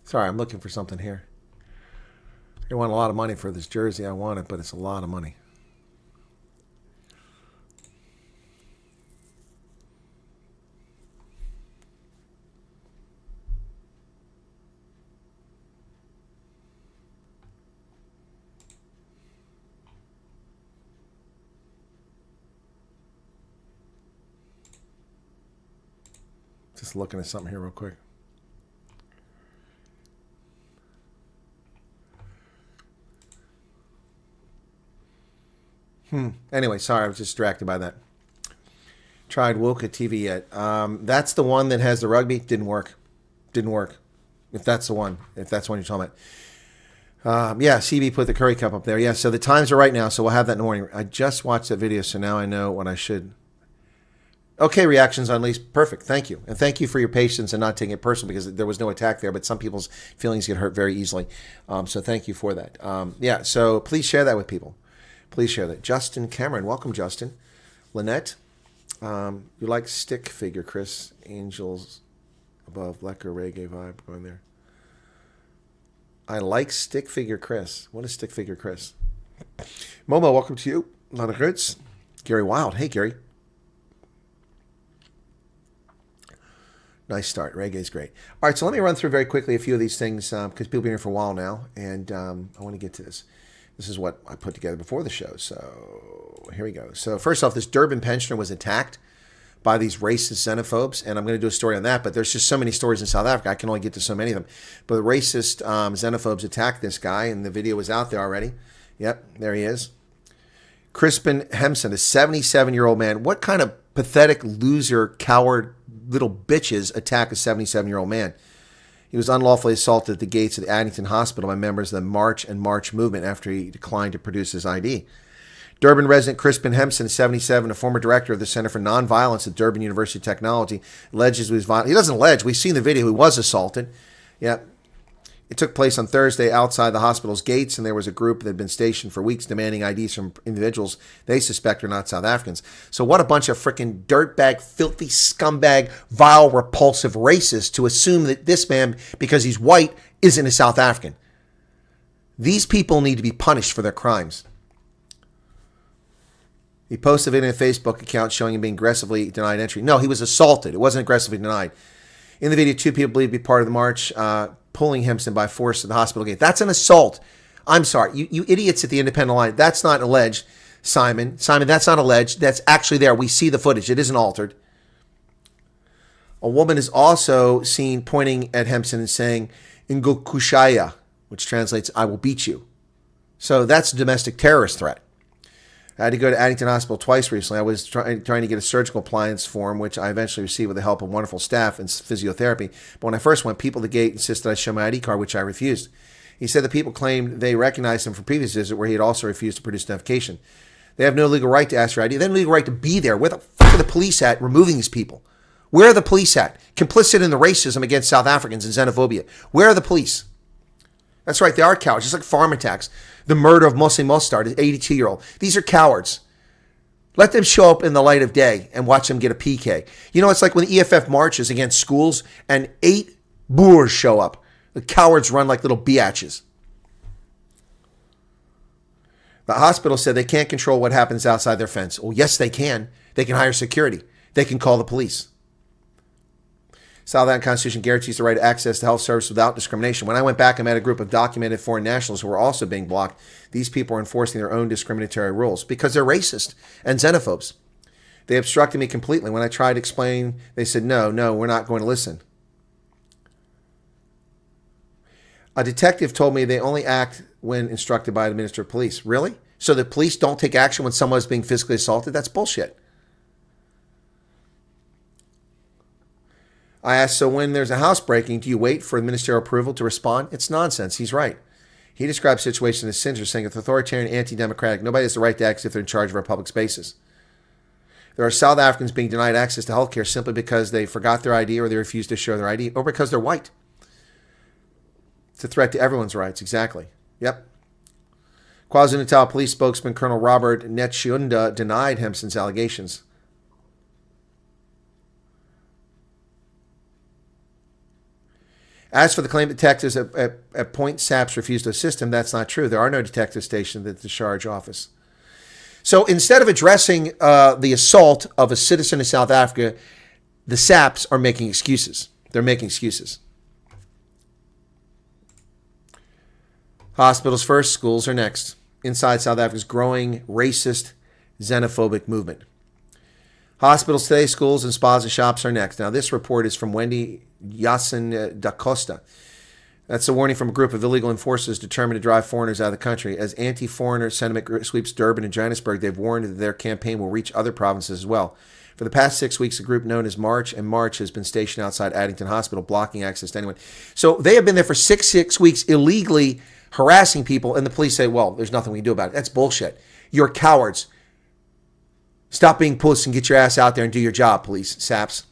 Sorry, I'm looking for something here. They want a lot of money for this jersey. I want it, but it's a lot of money. Just looking at something here real quick. Anyway, sorry, I was distracted by that. Tried Woka TV yet. That's the one that has the rugby. Didn't work. Didn't work. If that's the one. If that's the one you're talking about. Yeah, CB put the curry cup up there. Yeah, so the times are right now, so we'll have that in the morning. I just watched that video, so now I know what I should. Okay, reactions unleashed. Perfect. Thank you. And thank you for your patience and not taking it personal, because there was no attack there, but some people's feelings get hurt very easily. So thank you for that. Yeah, so please share that with people. Please share that. Justin Cameron. Welcome, Justin. Lynette. You like stick figure, Chris. Angels above. Lecker reggae vibe going there. I like stick figure, Chris. What is stick figure, Chris? Momo, welcome to you. A lot of roots. Gary Wild. Hey, Gary. Nice start. Reggae's great. All right, so let me run through very quickly a few of these things because people have been here for a while now, and I want to get to this. This is what I put together before the show, so here we go. So first off, this Durban pensioner was attacked by these racist xenophobes, and I'm going to do a story on that, but there's just so many stories in South Africa. I can only get to so many of them. But the racist xenophobes attacked this guy, and the video was out there already. Yep, there he is. Crispin Hempson, a 77-year-old man. What kind of pathetic loser, coward, little bitches attack a 77-year-old man? He was unlawfully assaulted at the gates of the Addington Hospital by members of the March and March movement after he declined to produce his ID. Durban resident Crispin Hempson, 77, a former director of the Center for Nonviolence at Durban University of Technology, alleges he was violent. He doesn't allege. We've seen the video. He was assaulted. Yep. It took place on Thursday outside the hospital's gates, and there was a group that had been stationed for weeks demanding IDs from individuals they suspect are not South Africans. So what a bunch of freaking dirtbag, filthy, scumbag, vile, repulsive racists to assume that this man, because he's white, isn't a South African. These people need to be punished for their crimes. He posted it in a Facebook account showing him being aggressively denied entry. No, he was assaulted. It wasn't aggressively denied. In the video, 2 people believed to be part of the march, pulling Hempson by force to the hospital gate. That's an assault. I'm sorry. You idiots at the independent line. That's not alleged, Simon. Simon, that's not alleged. That's actually there. We see the footage. It isn't altered. A woman is also seen pointing at Hempson and saying, "Ngokushaya," which translates, "I will beat you." So that's a domestic terrorist threat. I had to go to Addington Hospital twice recently. I was trying to get a surgical appliance for him, which I eventually received with the help of wonderful staff and physiotherapy. But when I first went, people at the gate insisted I show my ID card, which I refused. He said the people claimed they recognized him from previous visit where he had also refused to produce identification. They have no legal right to ask for ID. They have no legal right to be there. Where the fuck are the police at removing these people? Where are the police at? Complicit in the racism against South Africans and xenophobia. Where are the police? That's right, they are cowards, just like farm attacks. The murder of Mosi Mostard, an 82-year-old. These are cowards. Let them show up in the light of day and watch them get a PK. You know, it's like when the EFF marches against schools and 8 Boers show up. The cowards run like little biatches. The hospital said they can't control what happens outside their fence. Well, yes, they can. They can hire security. They can call the police. South African Constitution guarantees the right to access to health service without discrimination. When I went back, I met a group of documented foreign nationals who were also being blocked. These people are enforcing their own discriminatory rules because they're racist and xenophobes. They obstructed me completely. When I tried to explain, they said, no, we're not going to listen. A detective told me they only act when instructed by the Minister of Police. Really? So the police don't take action when someone is being physically assaulted? That's bullshit. I asked, so when there's a housebreaking, do you wait for ministerial approval to respond? It's nonsense. He's right. He describes the situation as sinister, saying it's authoritarian, anti-democratic. Nobody has the right to act if they're in charge of our public spaces. There are South Africans being denied access to health care simply because they forgot their ID or they refuse to show their ID or because they're white. It's a threat to everyone's rights. Exactly. Yep. KwaZulu-Natal Police spokesman Colonel Robert Netshunda denied Hempson's allegations. As for the claim that detectives at Point Saps refused to assist him, that's not true. There are no detectives stationed at the discharge office. So instead of addressing the assault of a citizen of South Africa, the Saps are making excuses. They're making excuses. Hospitals first, schools are next. Inside South Africa's growing racist, xenophobic movement. Hospitals today, schools, and spas and shops are next. Now, this report is from Wendy Yasin da Costa. That's a warning from a group of illegal enforcers determined to drive foreigners out of the country. As anti-foreigner sentiment sweeps Durban and Johannesburg, they've warned that their campaign will reach other provinces as well. For the past 6 weeks, a group known as March and March has been stationed outside Addington Hospital, blocking access to anyone. So they have been there for six weeks illegally harassing people, and the police say, well, there's nothing we can do about it. That's bullshit. You're cowards. Stop being puss and get your ass out there and do your job, police saps.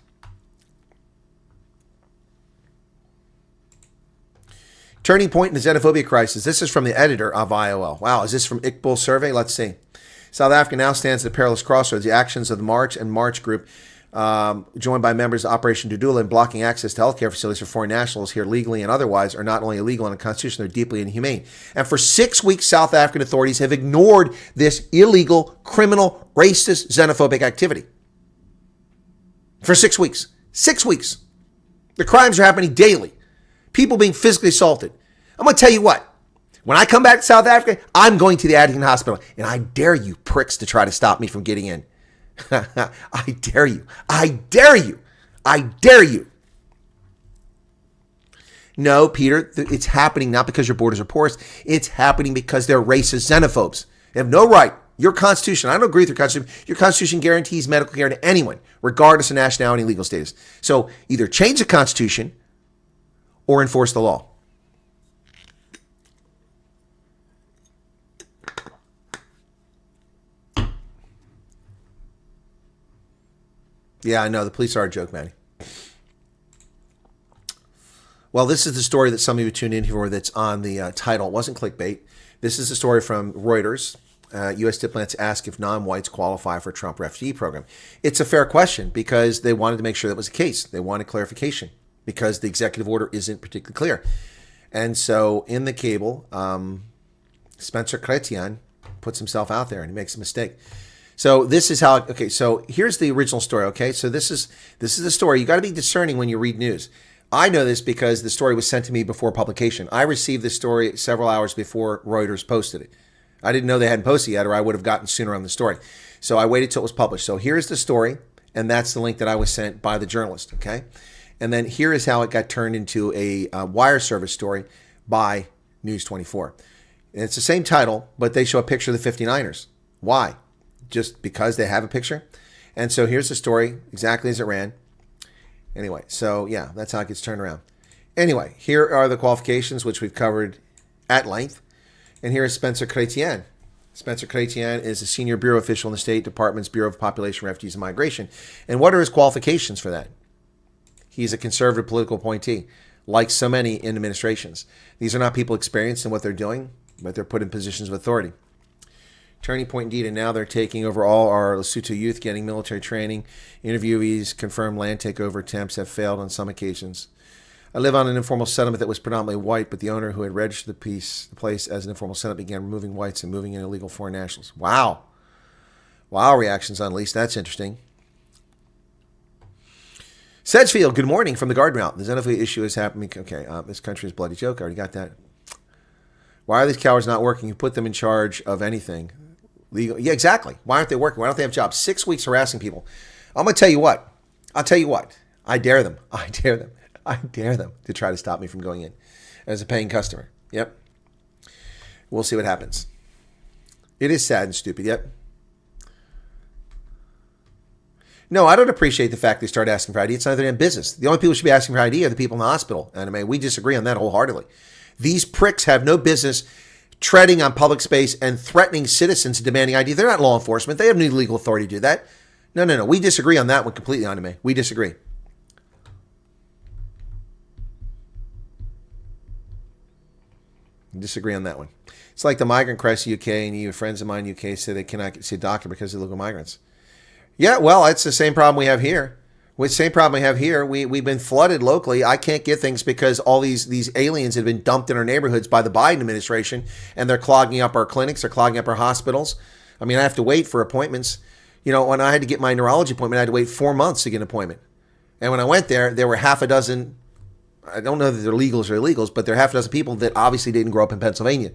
Turning point in the xenophobia crisis. This is from the editor of IOL. Wow, is this from Iqbal's survey? Let's see. South Africa now stands at a perilous crossroads. The actions of the March and March group, joined by members of Operation Dudula in blocking access to healthcare facilities for foreign nationals here legally and otherwise, are not only illegal and unconstitutional, they're deeply inhumane. And for 6 weeks, South African authorities have ignored this illegal, criminal, racist, xenophobic activity. For 6 weeks. 6 weeks. The crimes are happening daily. People being physically assaulted. I'm going to tell you what. When I come back to South Africa, I'm going to the Addington Hospital. And I dare you pricks to try to stop me from getting in. I dare you. I dare you. I dare you. No, Peter, it's happening not because your borders are porous. It's happening because they're racist xenophobes. They have no right. Your Constitution, I don't agree with your Constitution. Your Constitution guarantees medical care to anyone, regardless of nationality and legal status. So either change the Constitution or enforce the law. Yeah, I know. The police are a joke, Manny. Well, this is the story that some of you tuned in for that's on the title. It wasn't clickbait. This is a story from Reuters. U.S. diplomats ask if non-whites qualify for Trump refugee program. It's a fair question because they wanted to make sure that was the case. They wanted clarification because the executive order isn't particularly clear. And so in the cable, Spencer Chrétien puts himself out there and he makes a mistake. So this is how, okay, so here's the original story, okay? So this is the story. You got to be discerning when you read news. I know this because the story was sent to me before publication. I received this story several hours before Reuters posted it. I didn't know they hadn't posted yet, or I would have gotten sooner on the story. So I waited till it was published. So here's the story, and that's the link that I was sent by the journalist, okay? And then here is how it got turned into a wire service story by News 24. And it's the same title, but they show a picture of the 59ers. Why? Just because they have a picture? And so here's the story, exactly as it ran. Anyway, so yeah, that's how it gets turned around. Anyway, here are the qualifications, which we've covered at length. And here is Spencer Chrétien. Spencer Chrétien is a senior bureau official in the State Department's Bureau of Population, Refugees, and Migration. And what are his qualifications for that? He's a conservative political appointee, like so many in administrations. These are not people experienced in what they're doing, but they're put in positions of authority. Turning point indeed, and now they're taking over all our Lesotho youth, getting military training. Interviewees confirm land takeover attempts have failed on some occasions. I live on an informal settlement that was predominantly white, but the owner who had registered the place as an informal settlement began removing whites and moving in illegal foreign nationals. Wow. Wow, reactions unleashed. That's interesting. Sedgefield, good morning from the garden route. The xenophobia issue is happening. Okay, this country is a bloody joke. I already got that. Why are these cowards not working? You put them in charge of anything. Legal. Yeah, exactly. Why aren't they working? Why don't they have jobs? 6 weeks harassing people. I'm going to tell you what. I'll tell you what. I dare them. I dare them. I dare them to try to stop me from going in as a paying customer. Yep. We'll see what happens. It is sad and stupid. Yep. No, I don't appreciate the fact they start asking for ID. It's none of their damn business. The only people who should be asking for ID are the people in the hospital. And I mean, we disagree on that wholeheartedly. These pricks have no business treading on public space and threatening citizens and demanding ID. They're not law enforcement. They have no legal authority to do that. No. We disagree on that one completely, Anime. We disagree. Disagree on that one. It's like the migrant crisis in the UK, and you friends of mine in the UK say they cannot see a doctor because of illegal migrants. Yeah, well, it's the same problem we have here. With the same problem we have here, we've been flooded locally. I can't get things because all these aliens have been dumped in our neighborhoods by the Biden administration, and they're clogging up our clinics, they're clogging up our hospitals. I mean, I have to wait for appointments. You know, when I had to get my neurology appointment, I had to wait 4 months to get an appointment. And when I went there were half a dozen, I don't know that they're legals or illegals, but there are half a dozen people that obviously didn't grow up in Pennsylvania.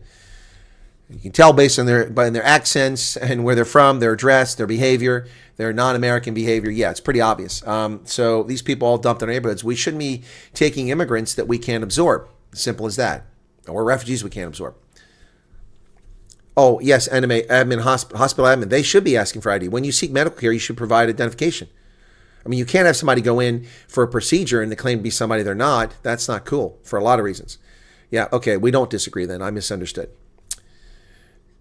You can tell based on their accents and where they're from, their address, their behavior, their non-American behavior. Yeah, it's pretty obvious. So these people all dumped in our neighborhoods. We shouldn't be taking immigrants that we can't absorb. Simple as that. Or refugees we can't absorb. Oh, yes, admin, hospital admin. They should be asking for ID. When you seek medical care, you should provide identification. I mean, you can't have somebody go in for a procedure and they claim to be somebody they're not. That's not cool for a lot of reasons. Yeah, okay, we don't disagree then. I misunderstood.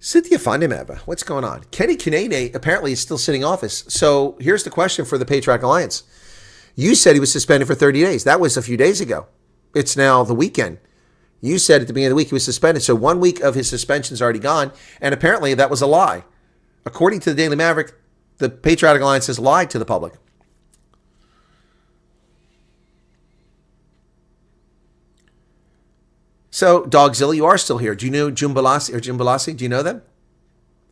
Cynthia Fandemeva, what's going on? Kenny Kinane apparently is still sitting office. So here's the question for the Patriot Alliance. You said he was suspended for 30 days. That was a few days ago. It's now the weekend. You said at the beginning of the week he was suspended. So 1 week of his suspension is already gone. And apparently that was a lie. According to the Daily Maverick, the Patriotic Alliance has lied to the public. So, Dogzilla, you are still here. Do you know Jumbalasi? Do you know them?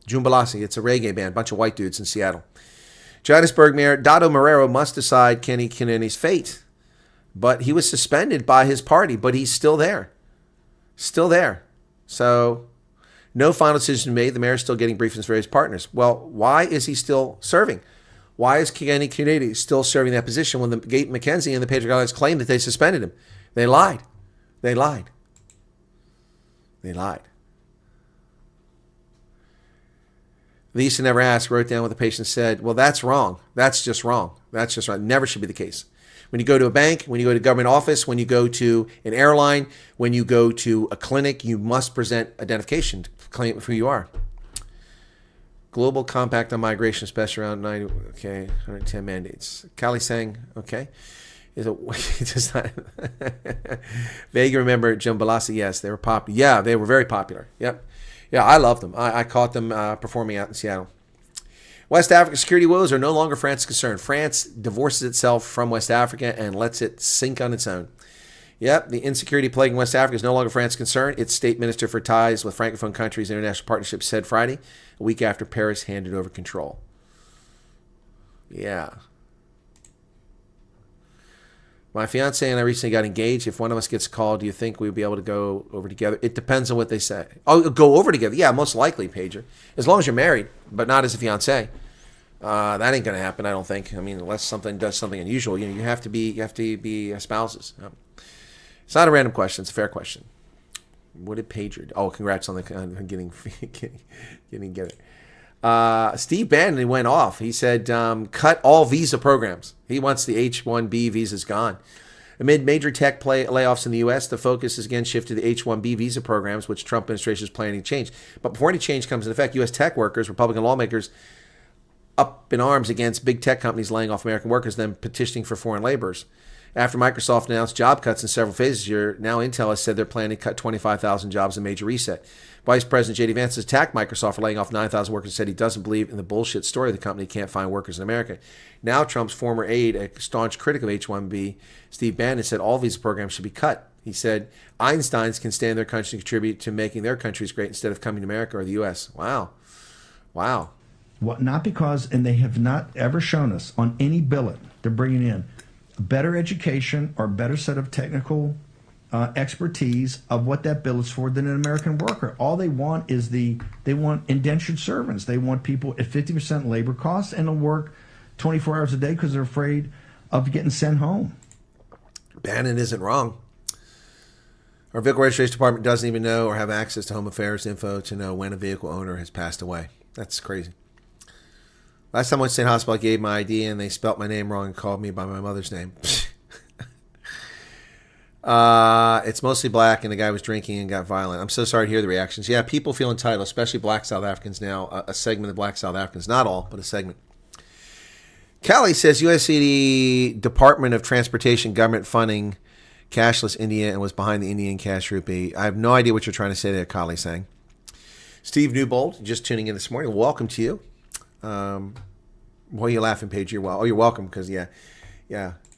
Jumbalasi, it's a reggae band, a bunch of white dudes in Seattle. Johannesburg Mayor Dado Marrero must decide Kenny Kinane's fate. But he was suspended by his party, but he's still there. Still there. So, no final decision made. The mayor's still getting briefings from his partners. Well, why is he still serving? Why is Kenny Kinane still serving that position when the Gate McKenzie and the Patriot Alliance claimed that they suspended him? They lied. They lied. They lied. Lisa Never Asked wrote down what the patient said. Well, that's wrong. That's just wrong. That's just wrong. Never should be the case. When you go to a bank, when you go to a government office, when you go to an airline, when you go to a clinic, you must present identification to claim who you are. Global Compact on Migration, especially around 90, okay, 110 mandates. Kali sang, okay. Does not vaguely remember Jumbalasi? Yes, they were popular. Yeah, they were very popular. Yep. Yeah, I loved them. I caught them performing out in Seattle. West Africa security woes are no longer France's concern. France divorces itself from West Africa and lets it sink on its own. Yep, the insecurity plaguing West Africa is no longer France's concern. Its state minister for ties with Francophone countries and international partnerships said Friday, a week after Paris handed over control. Yeah. My fiance and I recently got engaged. If one of us gets called, do you think we'd be able to go over together? It depends on what they say. Oh, go over together? Yeah, most likely, Pager. As long as you're married, but not as a fiance. That ain't gonna happen, I don't think. I mean, unless something does something unusual, you have to be spouses. It's not a random question. It's a fair question. What did Pager do? Oh, congrats on getting it. Steve Bannon went off. He said, cut all visa programs. He wants the H-1B visas gone. Amid major tech layoffs in the U.S., the focus is again shifted to the H-1B visa programs, which Trump administration is planning to change. But before any change comes into effect, U.S. tech workers, Republican lawmakers, up in arms against big tech companies laying off American workers, then petitioning for foreign laborers. After Microsoft announced job cuts in several phases here, now Intel has said they're planning to cut 25,000 jobs in a major reset. Vice President J.D. Vance has attacked Microsoft for laying off 9,000 workers and said he doesn't believe in the bullshit story the company can't find workers in America. Now Trump's former aide, a staunch critic of H-1B, Steve Bannon, said all visa programs should be cut. He said Einsteins can stay in their country and contribute to making their countries great instead of coming to America or the U.S. Wow. Wow. What, not because, and they have not ever shown us on any billet they're bringing in better education or better set of technical expertise of what that bill is for than an American worker. All they want is they want indentured servants. They want people at 50% labor costs and they'll work 24 hours a day because they're afraid of getting sent home. Bannon isn't wrong. Our vehicle registration department doesn't even know or have access to home affairs info to know when a vehicle owner has passed away. That's crazy. Last time I went to State Hospital, I gave my ID and they spelt my name wrong and called me by my mother's name. It's mostly black and the guy was drinking and got violent. I'm so sorry to hear the reactions. Yeah, people feel entitled, especially black South Africans now. A segment of black South Africans. Not all, but a segment. Callie says USCD Department of Transportation government funding cashless India and was behind the Indian cash rupee. I have no idea what you're trying to say there, Callie saying. Steve Newbold, just tuning in this morning. Welcome to you. Why are you laughing, Paige? You're well. Oh, you're welcome because yeah.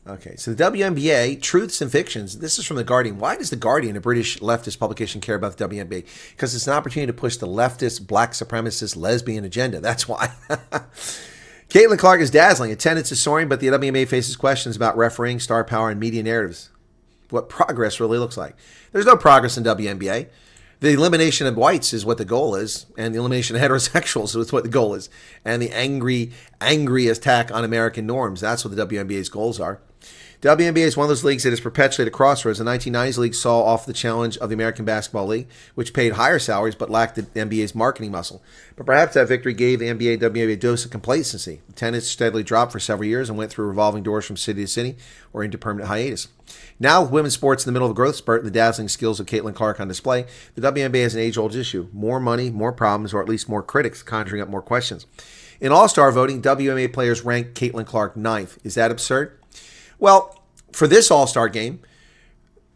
Okay. So the WNBA, Truths and Fictions. This is from The Guardian. Why does The Guardian, a British leftist publication, care about the WNBA? Because it's an opportunity to push the leftist, black supremacist, lesbian agenda. That's why. Caitlin Clark is dazzling. Attendance is soaring, but the WNBA faces questions about refereeing, star power, and media narratives. What progress really looks like. There's no progress in WNBA. The elimination of whites is what the goal is, and the elimination of heterosexuals is what the goal is, and the angry attack on American norms. That's what the WNBA's goals are. WNBA is one of those leagues that is perpetually at a crossroads. The 1990s league saw off the challenge of the American Basketball League, which paid higher salaries but lacked the NBA's marketing muscle. But perhaps that victory gave the NBA WNBA a dose of complacency. Attendance steadily dropped for several years and went through revolving doors from city to city or into permanent hiatus. Now, with women's sports in the middle of a growth spurt and the dazzling skills of Caitlin Clark on display, the WNBA has an age-old issue. More money, more problems, or at least more critics conjuring up more questions. In All-Star voting, WNBA players ranked Caitlin Clark 9th. Is that absurd? Well, for this All-Star game,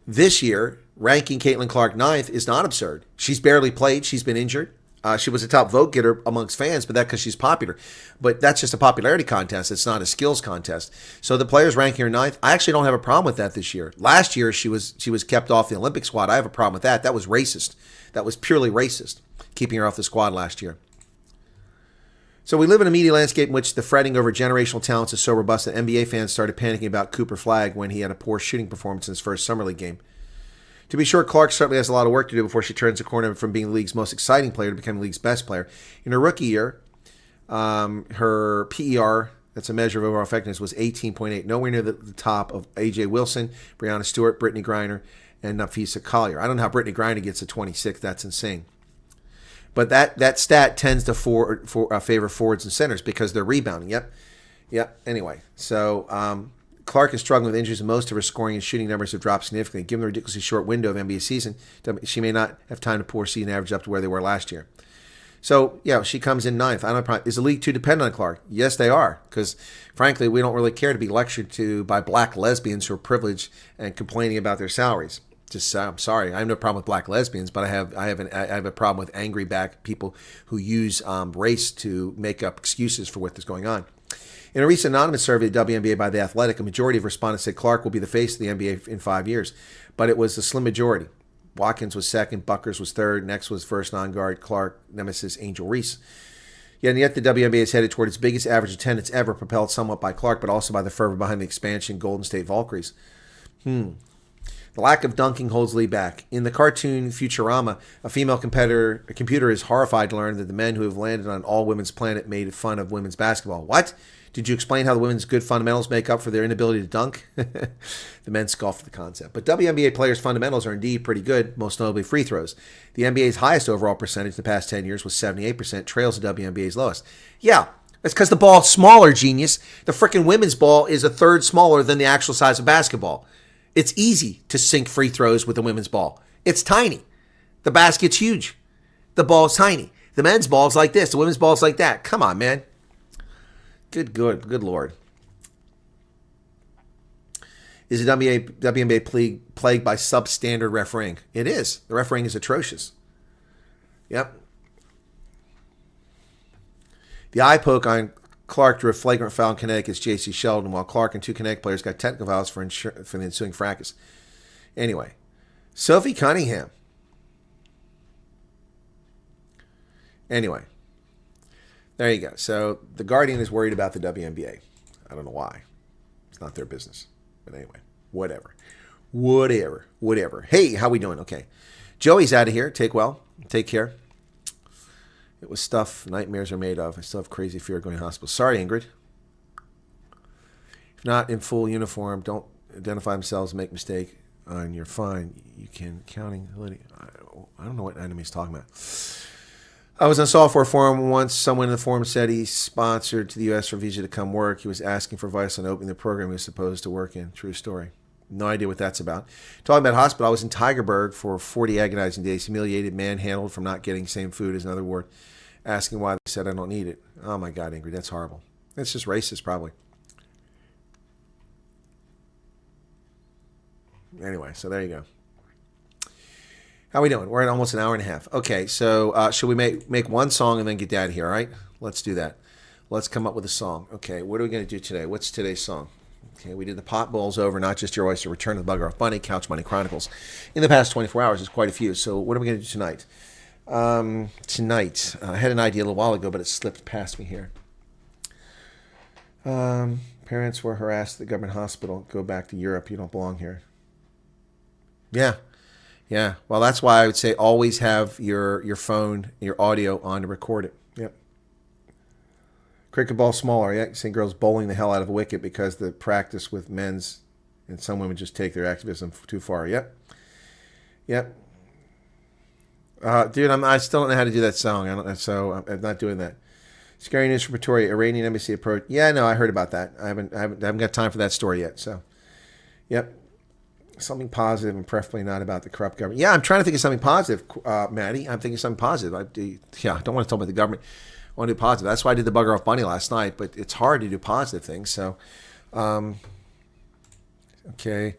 this year, ranking Caitlin Clark 9th is not absurd. She's barely played. She's been injured. She was a top vote getter amongst fans, but that's because she's popular. But that's just a popularity contest. It's not a skills contest. So the players ranking her 9th, I actually don't have a problem with that this year. Last year, she was kept off the Olympic squad. I have a problem with that. That was racist. That was purely racist, keeping her off the squad last year. So we live in a media landscape in which the fretting over generational talents is so robust that NBA fans started panicking about Cooper Flagg when he had a poor shooting performance in his first Summer League game. To be sure, Clark certainly has a lot of work to do before she turns the corner from being the league's most exciting player to becoming the league's best player. In her rookie year, her PER, that's a measure of overall effectiveness, was 18.8, nowhere near the top of A.J. Wilson, Breanna Stewart, Brittany Griner, and Nafisa Collier. I don't know how Brittany Griner gets a 26. That's insane. But that stat tends to favor forwards and centers because they're rebounding. Yep. Anyway, so Clark is struggling with injuries, and most of her scoring and shooting numbers have dropped significantly. Given the ridiculously short window of NBA season, she may not have time to pull season average up to where they were last year. So, yeah, she comes in 9th. I don't know, is the league too dependent on Clark? Yes, they are, because, frankly, we don't really care to be lectured to by black lesbians who are privileged and complaining about their salaries. I'm sorry. I have no problem with black lesbians, but I have a problem with angry black people who use race to make up excuses for what is going on. In a recent anonymous survey of the WNBA by The Athletic, a majority of respondents said Clark will be the face of the NBA in 5 years, but it was a slim majority. Watkins was second, Buckers was third, next was first non-guard Clark, nemesis Angel Reese. Yet the WNBA is headed toward its biggest average attendance ever, propelled somewhat by Clark, but also by the fervor behind the expansion Golden State Valkyries. The lack of dunking holds Lee back. In the cartoon Futurama, a female computer is horrified to learn that the men who have landed on an all-women's planet made fun of women's basketball. What? Did you explain how the women's good fundamentals make up for their inability to dunk? The men scoffed at the concept. But WNBA players' fundamentals are indeed pretty good, most notably free throws. The NBA's highest overall percentage in the past 10 years was 78%, trails the WNBA's lowest. Yeah, that's because the ball's smaller, genius. The frickin' women's ball is a third smaller than the actual size of basketball. It's easy to sink free throws with the women's ball. It's tiny. The basket's huge. The ball's tiny. The men's ball's like this. The women's ball's like that. Come on, man. Good Lord. Is the WNBA plagued by substandard refereeing? It is. The refereeing is atrocious. Yep. The eye poke on Clark drew a flagrant foul in Connecticut's J.C. Sheldon, while Clark and two Connecticut players got technical fouls for the ensuing fracas. Anyway, Sophie Cunningham. Anyway, there you go. So the Guardian is worried about the WNBA. I don't know why. It's not their business. But anyway, whatever. Hey, how we doing? Okay. Joey's out of here. Take care. It was stuff nightmares are made of. I still have crazy fear of going to hospital. Sorry, Ingrid. If not in full uniform, don't identify themselves, make mistake, and you're fine. You can counting. I don't know what enemy's talking about. I was on a software forum once. Someone in the forum said he sponsored to the U.S. for visa to come work. He was asking for advice on opening the program he was supposed to work in. True story. No idea what that's about. Talking about hospital, I was in Tigerberg for 40 agonizing days, humiliated, manhandled from not getting the same food as another ward, asking why they said I don't need it. Oh my God, Ingrid, that's horrible. That's just racist, probably. Anyway, so there you go. How we doing? We're at almost an hour and a half. Okay, so should we make one song and then get out of here, all right? Let's do that. Let's come up with a song. Okay, what are we going to do today? What's today's song? Okay, we did the pot bowls over, not just your oyster, Return of the Bugger Off Bunny, Couch Money Chronicles. In the past 24 hours, there's quite a few. So what are we going to do tonight? I had an idea a little while ago, but it slipped past me here. Parents were harassed at the government hospital. Go back to Europe. You don't belong here. Yeah. Well, that's why I would say always have your phone, your audio on to record it. Yep. Cricket ball smaller. Yeah, you see girls bowling the hell out of a wicket because the practice with men's And some women just take their activism too far. Yep. Dude, I still don't know how to do that song. So I'm not doing that. Scary news from Pretoria. Iranian embassy approach. Yeah, no, I heard about that. I haven't got time for that story yet. So, yep. Something positive and preferably not about the corrupt government. Yeah, I'm trying to think of something positive, Maddie. I'm thinking of something positive. I don't want to talk about the government. I want to do positive. That's why I did the bugger off bunny last night. But it's hard to do positive things. So, okay.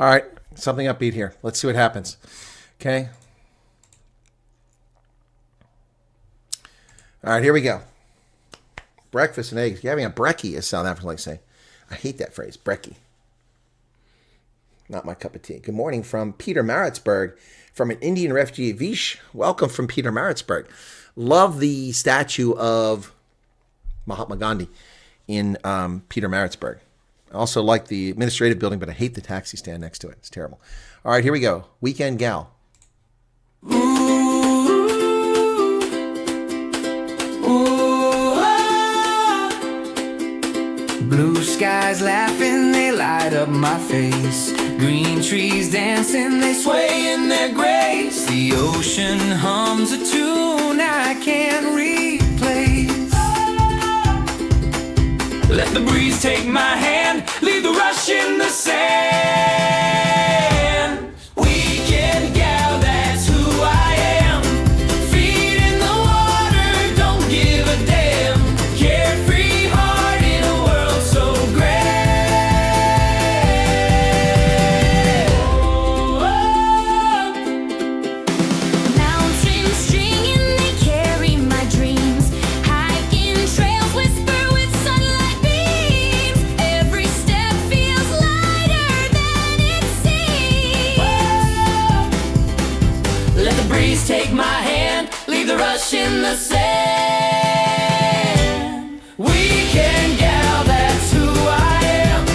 All right, something upbeat here. Let's see what happens. Okay. All right, here we go. Breakfast and eggs. You're having a brekkie, as South Africans like to say. I hate that phrase, brekkie. Not my cup of tea. Good morning from Peter Maritzburg, from an Indian refugee. Vish, welcome from Peter Maritzburg. Love the statue of Mahatma Gandhi in Peter Maritzburg. I also like the administrative building, but I hate the taxi stand next to it. It's terrible. All right, here we go. Weekend Gal. Blue skies laughing, they light up my face. Green trees dancing, they sway in their grace. The ocean hums a tune I can't replace. Let the breeze take my hand, leave the rush in the sand. Weekend gal, that's who I am. Feet in the water, don't give a damn. Carefree heart in a world so great. Mountains stringing, they carry my dreams. Hiking trails whisper with sunlight beams. Every step feels lighter than it seems. Let the breeze take my hand, leave the rush in the sand. Weekend gal, that's who I am.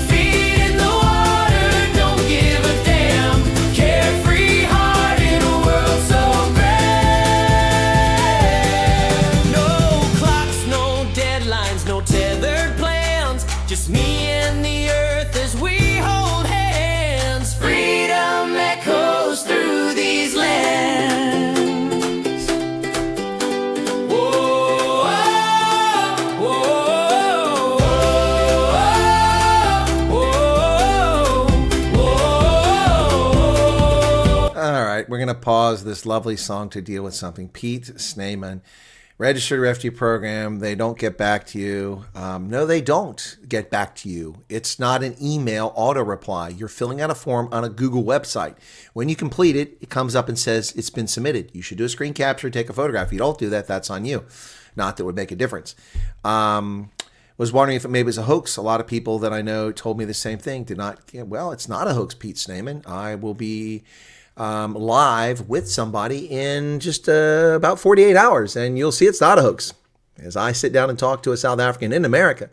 Feet in the water, don't give a damn. Carefree heart in a world so great. No clocks, no deadlines, no tethered plans. Just me and the earth as we hold hands. Freedom echoes through these lands. Whoa, whoa, whoa, whoa. All right, we're going to pause this lovely song to deal with something. Pete Snyman, registered refugee program. They don't get back to you. No, they don't get back to you. It's not an email auto reply. You're filling out a form on a Google website. When you complete it, it comes up and says it's been submitted. You should do a screen capture, take a photograph. If you don't do that, that's on you. Not that it would make a difference. Was wondering if it maybe was a hoax. A lot of people that I know told me the same thing. Did not. Well, it's not a hoax, Pete Snyman. I will be live with somebody in just about 48 hours, and you'll see it's not a hoax. as I sit down and talk to a South African in America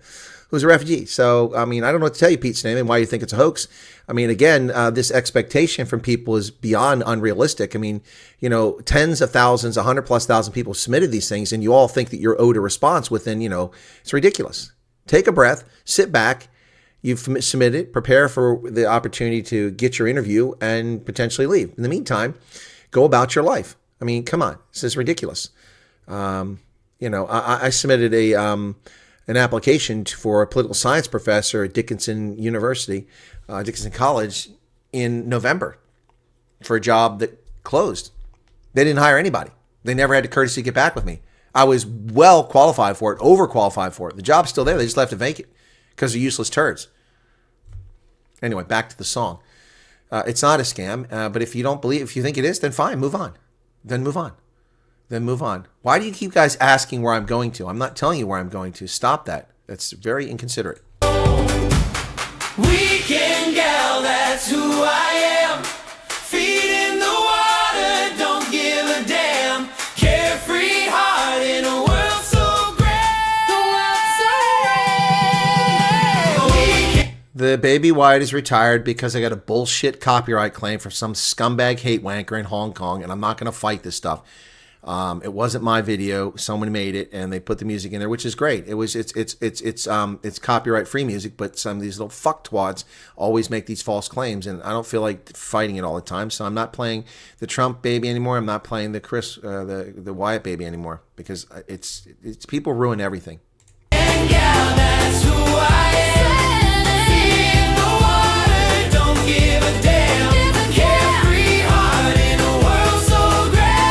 who's a refugee. So, I mean, I don't know what to tell you, Pete Sname, and why you think it's a hoax. I mean, again, this expectation from people is beyond unrealistic. I mean, you know, tens of thousands, 100,000+ people submitted these things, and you all think that you're owed a response within, you know, it's ridiculous. Take a breath, sit back. You've submitted, prepare for the opportunity to get your interview and potentially leave. In the meantime, go about your life. I mean, come on, this is ridiculous. You know, I submitted an application for a political science professor at Dickinson University, Dickinson College, in November for a job that closed. They didn't hire anybody. They never had the courtesy to get back with me. I was well qualified for it, overqualified for it. The job's still there. They just left it vacant because they're useless turds. Anyway, back to the song. It's not a scam, but if you don't believe, if you think it is, then fine, move on. Then move on. Then move on. Why do you keep guys asking where I'm going to? I'm not telling you where I'm going to. Stop that. That's very inconsiderate. Weekend gal, that's who I am. Feet in the water, don't give a damn. Carefree heart in a world so grand. The Baby White is retired because I got a bullshit copyright claim from some scumbag hate wanker in Hong Kong, and I'm not going to fight this stuff. It wasn't my video. Someone made it, and they put the music in there, which is great. It's copyright free music, but some of these little fucktwads always make these false claims, and I don't feel like fighting it all the time. So I'm not playing the Trump baby anymore. I'm not playing the Chris the Wyatt baby anymore, because it's people ruin everything. And gal, that's who I am. Feet in the water, don't give a damn. Carefree heart in a world so grand.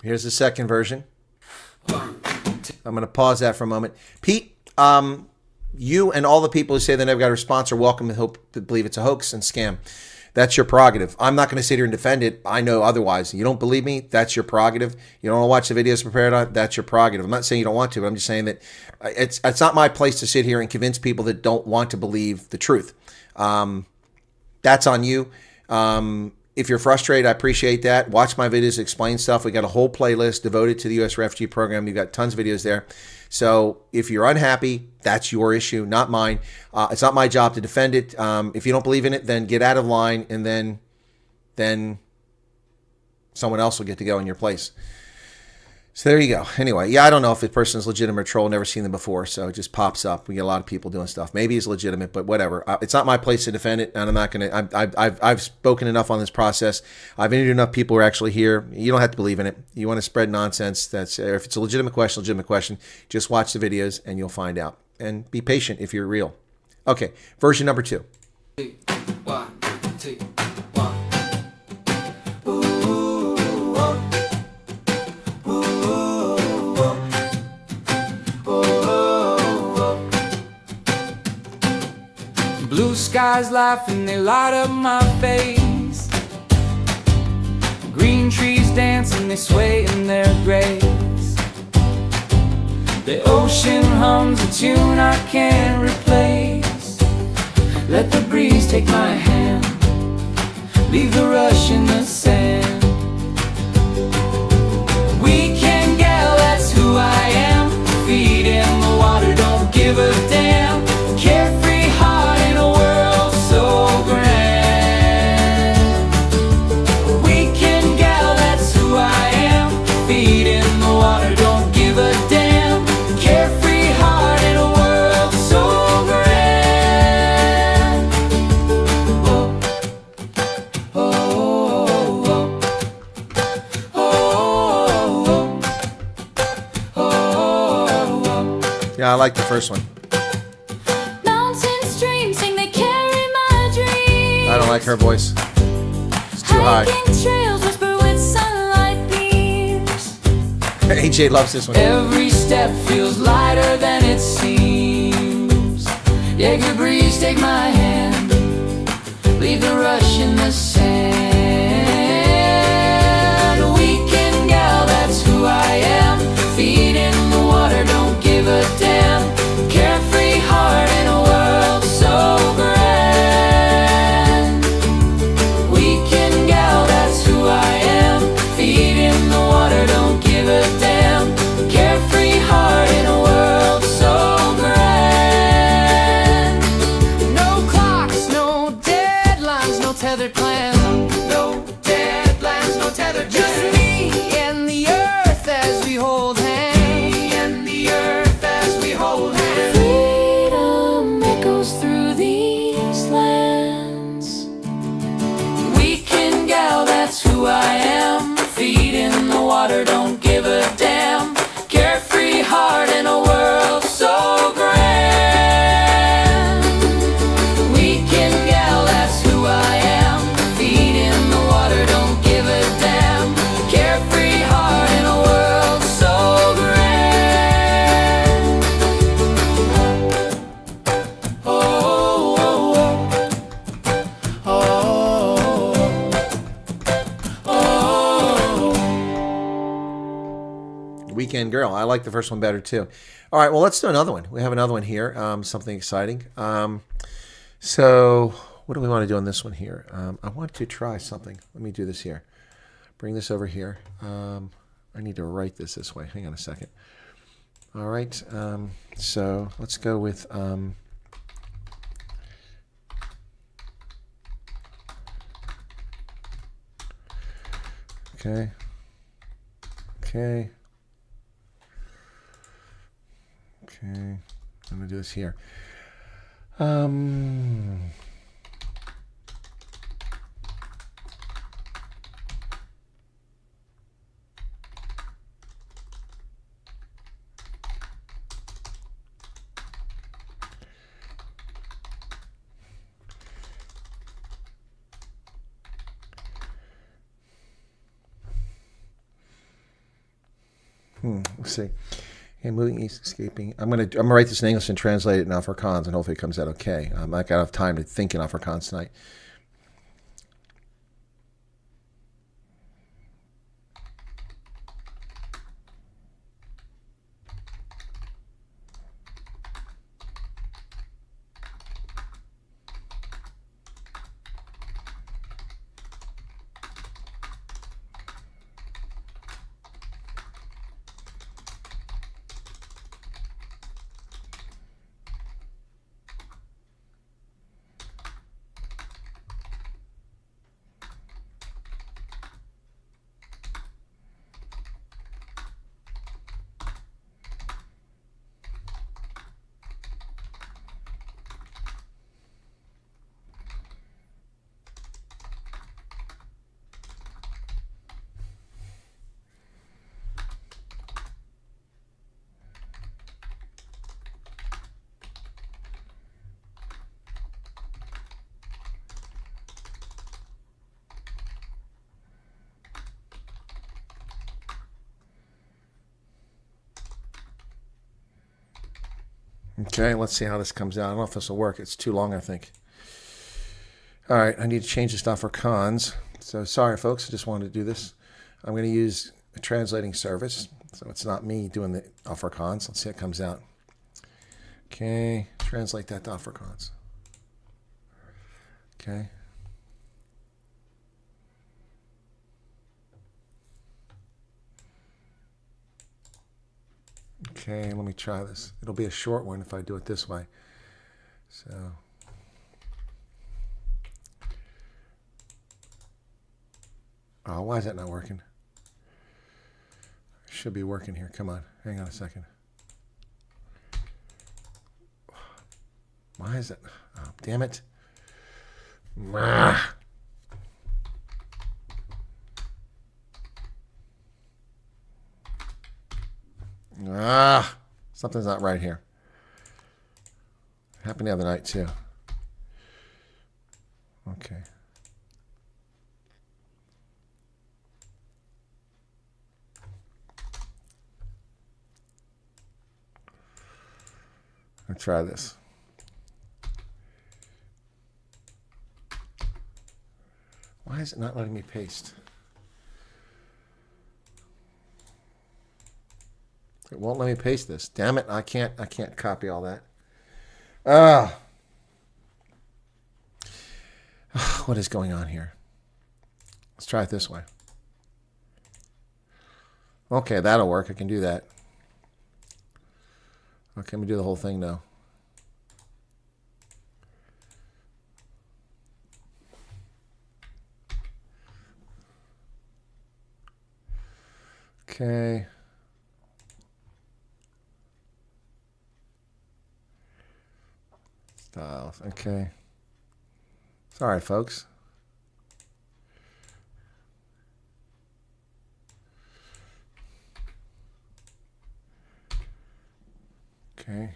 Here's the second version. I'm going to pause that for a moment. Pete, you and all the people who say they never got a response are welcome to believe it's a hoax and scam. That's your prerogative. I'm not going to sit here and defend it. I know otherwise. You don't believe me? That's your prerogative. You don't want to watch the videos prepared on? That's your prerogative. I'm not saying you don't want to, but I'm just saying that it's not my place to sit here and convince people that don't want to believe the truth. That's on you. If you're frustrated, I appreciate that. Watch my videos, explain stuff. We got a whole playlist devoted to the U.S. Refugee Program. You've got tons of videos there. So if you're unhappy, that's your issue, not mine. It's not my job to defend it. If you don't believe in it, then get out of line, and then someone else will get to go in your place. So there you go. Anyway, yeah, I don't know if the person's legitimate troll. Never seen them before, so it just pops up. We get a lot of people doing stuff. Maybe he's legitimate, but whatever. It's not my place to defend it, and I'm not going to. I've spoken enough on this process. I've interviewed enough people who are actually here. You don't have to believe in it. You want to spread nonsense. That's if it's a legitimate question. Just watch the videos, and you'll find out. And be patient if you're real. Okay, version number 2. Blue skies laughing, they light up my face. Green trees dancing, they sway in their grace. The ocean hums a tune I can't replace. Let the breeze take my hand, leave the rush in the sand. Weekend gal, that's who I am. Feet in the water, don't give a damn. Carefree heart in a world so grand. Weekend gal, that's who I am. Feet in the water, don't give a damn. Carefree heart in a world so grand. Oh, oh, oh, oh, oh, oh, oh. Yeah, I like the first one. I don't like her voice. It's too high. AJ loves this one. Every step feels lighter than it seems. Yeah, good breeze, take my hand. Leave the rush in the sand. Weekend gal, that's who I am. Feet in a damn. Carefree heart in a world so grand. Weekend gal, that's who I am. Feet in the water, don't give a damn. Carefree heart in a world so grand. No clocks, no deadlines, no tethered plans. No deadlines, no tethered Just plans. me and the earth as we hold hands. Me and the earth as we hold hands. Freedom echoes through these lands. Weekend gal, that's who I am. Feet in the water, don't give a damn. Carefree heart in a world so grand. Weekend gal, that's who I am. Feet in the water, don't give a damn. Carefree heart in a world so grand. Oh, oh, oh, oh, oh. Weekend Girl. I like the first one better too. All right, well, let's do another one. We have another one here, something exciting. So what do we want to do on this one here? I want to try something. Let me do this here. Bring this over here. I need to write this way. Hang on a second. All right, so let's go with... okay. Okay. Okay. I'm going to do this here. Let's see. Okay, moving east, escaping. I'm gonna write this in English and translate it in Afrikaans, and hopefully it comes out okay. I got enough time to think in Afrikaans tonight. Okay, let's see how this comes out. I don't know if this will work. It's too long, I think. All right, I need to change this to Afrikaans. So sorry, folks. I just wanted to do this. I'm going to use a translating service. So it's not me doing the Afrikaans. Let's see how it comes out. Okay, translate that to Afrikaans. Okay. Okay, let me try this. It'll be a short one if I do it this way. So, oh, why is that not working? It should be working here. Come on, hang on a second. Why is it? Oh, damn it. Something's not right here. Happened the other night too. Okay. Let's try this. Why is it not letting me paste? won't let me paste this. Damn it! I can't copy all that. What is going on here? Let's try it this way. Okay, that'll work. I can do that. Okay, let me do the whole thing now. Okay. Styles. Okay. Sorry, folks. Okay.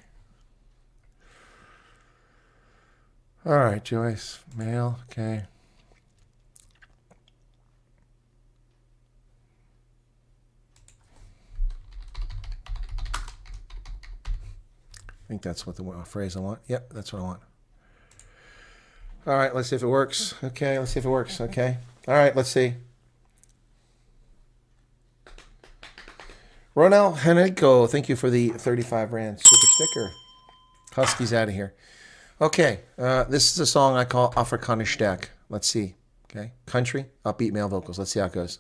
All right, Joyce. Mail. Okay. I think that's what the phrase I want. Yep, that's what I want. All right, let's see if it works. Okay, let's see if it works. Okay. All right, let's see. Ronel Henrico, thank you for the 35 Rand super sticker. Husky's out of here. Okay, this is a song I call Afrikanistak. Let's see. Okay, country, upbeat male vocals. Let's see how it goes.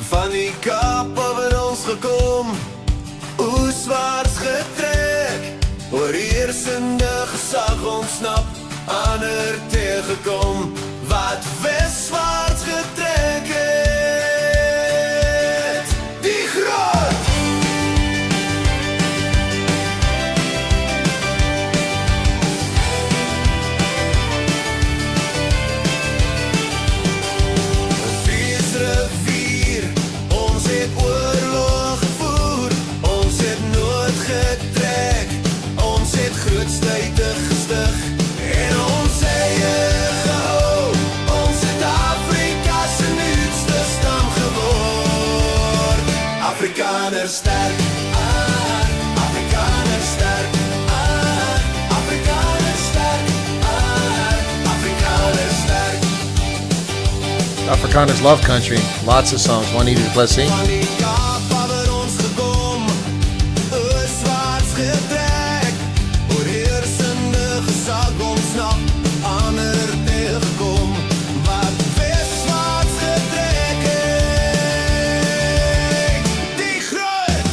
Van die Kaap af in ons gekom, oeswaarts getrek, oorheersende gesag ontsnap, ander tegenkom, wat westwaarts getrek het. Die groot oorlog gevoer, ons het nood getrek, ons het grootstuite gestig, en ons eie gehou, ons het Afrika se nuutste stam geword. Afrikaner sterk, Afrikaner sterk, Afrikaner sterk, Afrikaner sterk. Afrikaners love country. Lots of songs. One easy. Let's see. Van die Kaap af in ons gekom, ooswaarts getrek, oorheersende gesag ontsnap, ander tegenkom, wat westwaarts getrek het. Die groot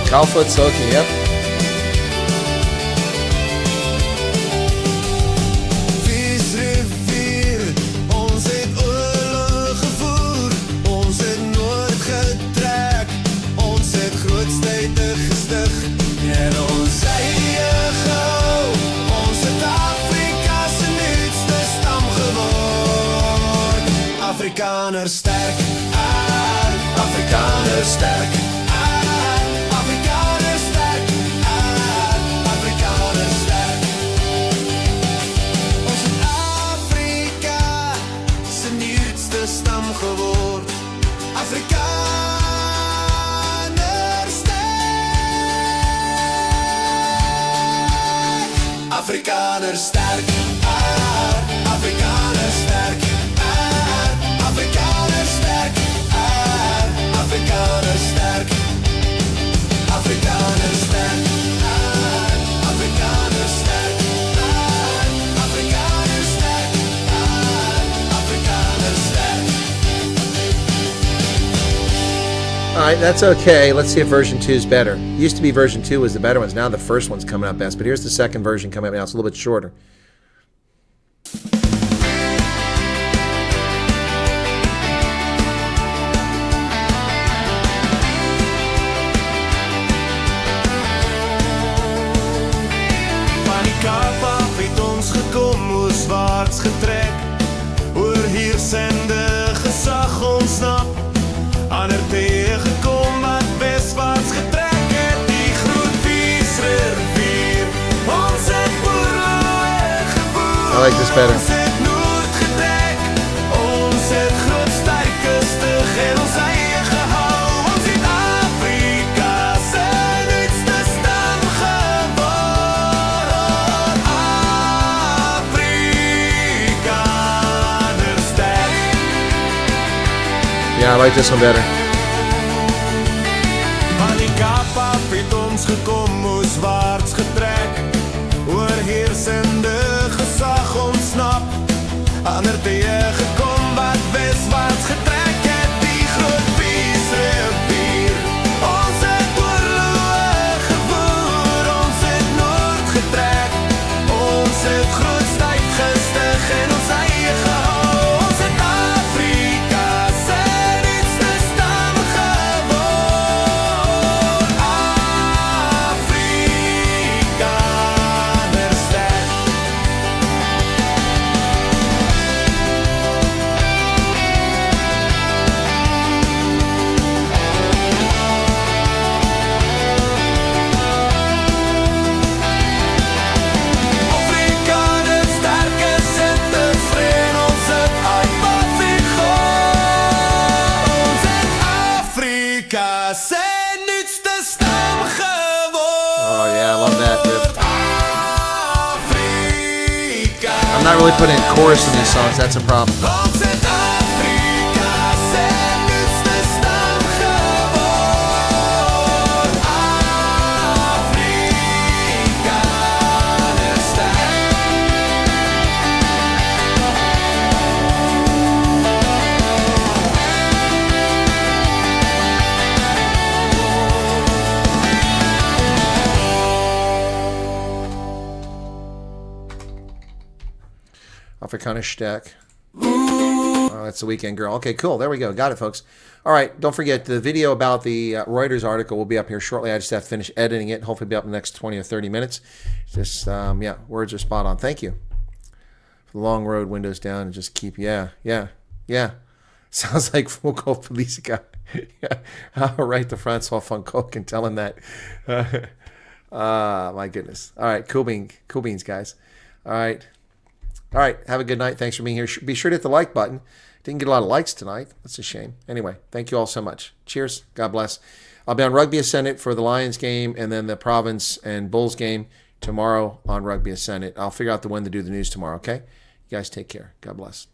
Kalfoot Soki, yep. Afrikaner sterk, Afrikaner sterk, Afrikaner sterk, Afrikaner sterk. Ons het Afrika se nuutste stam geword. Afrikaner sterk, Afrikaner sterk, Afrikaner sterk. Afrikaner sterk, Afrikaner sterk, Afrikaner sterk, Afrikaner sterk, Afrikaner sterk, Afrikaner sterk. All right, that's okay. Let's see if version 2 is better. Used to be version 2 was the better ones. Now the first one's coming up best. But here's the second version coming up now. It's a little bit shorter. Ooswaarts getrek, oorheersende gesag ontsnap, ander tegenkom, wat westwaarts getrek het. Die groot viesrivier, ons het oorlog gevoer, I like this better. ons het noord getrek, ons het groot sterk gestig, en ons eie gehou, ons het Afrika se nuutste stam geword. Yeah, I like this one better. Van die Kaap af het ons gekom, moeswaarts getrek, oorheersende gesag ontsnap, ander tye gekom wat weswaarts getrek het, die groot viesrivier. Ons het oorloë gevoer, ons het noord getrek, ons het groot tyd gestig en ons eie gehou, ons het Afrika se nuutste stam geword. Afrikanersterk. Afrikaner sterk is het tevreden, ons het uitpad vir God. Ons het Afrika se nuutste stam geword. Oh yeah, I love that riff. Afrika. I'm not really putting a chorus in these songs. That's a problem. Ons het Afrika se nuutste stam geword. Afrikaner sterk. Afrikaner stack. Oh, that's the Weekend Girl. Okay, cool. There we go. Got it, folks. All right. Don't forget, the video about the Reuters article will be up here shortly. I just have to finish editing it. Hopefully be up in the next 20 or 30 minutes. Just, yeah, words are spot on. Thank you. For the long road, windows down, and just keep, yeah. Sounds like Foucault Politica. Yeah. I'll write the Francois Foucault and tell him that. My goodness. All right. Cool beans, guys. All right. Have a good night. Thanks for being here. Be sure to hit the like button. Didn't get a lot of likes tonight. That's a shame. Anyway, thank you all so much. Cheers. God bless. I'll be on Rugby Ascendant for the Lions game and then the Province and Bulls game tomorrow on Rugby Ascendant. I'll figure out the when to do the news tomorrow, okay? You guys take care. God bless.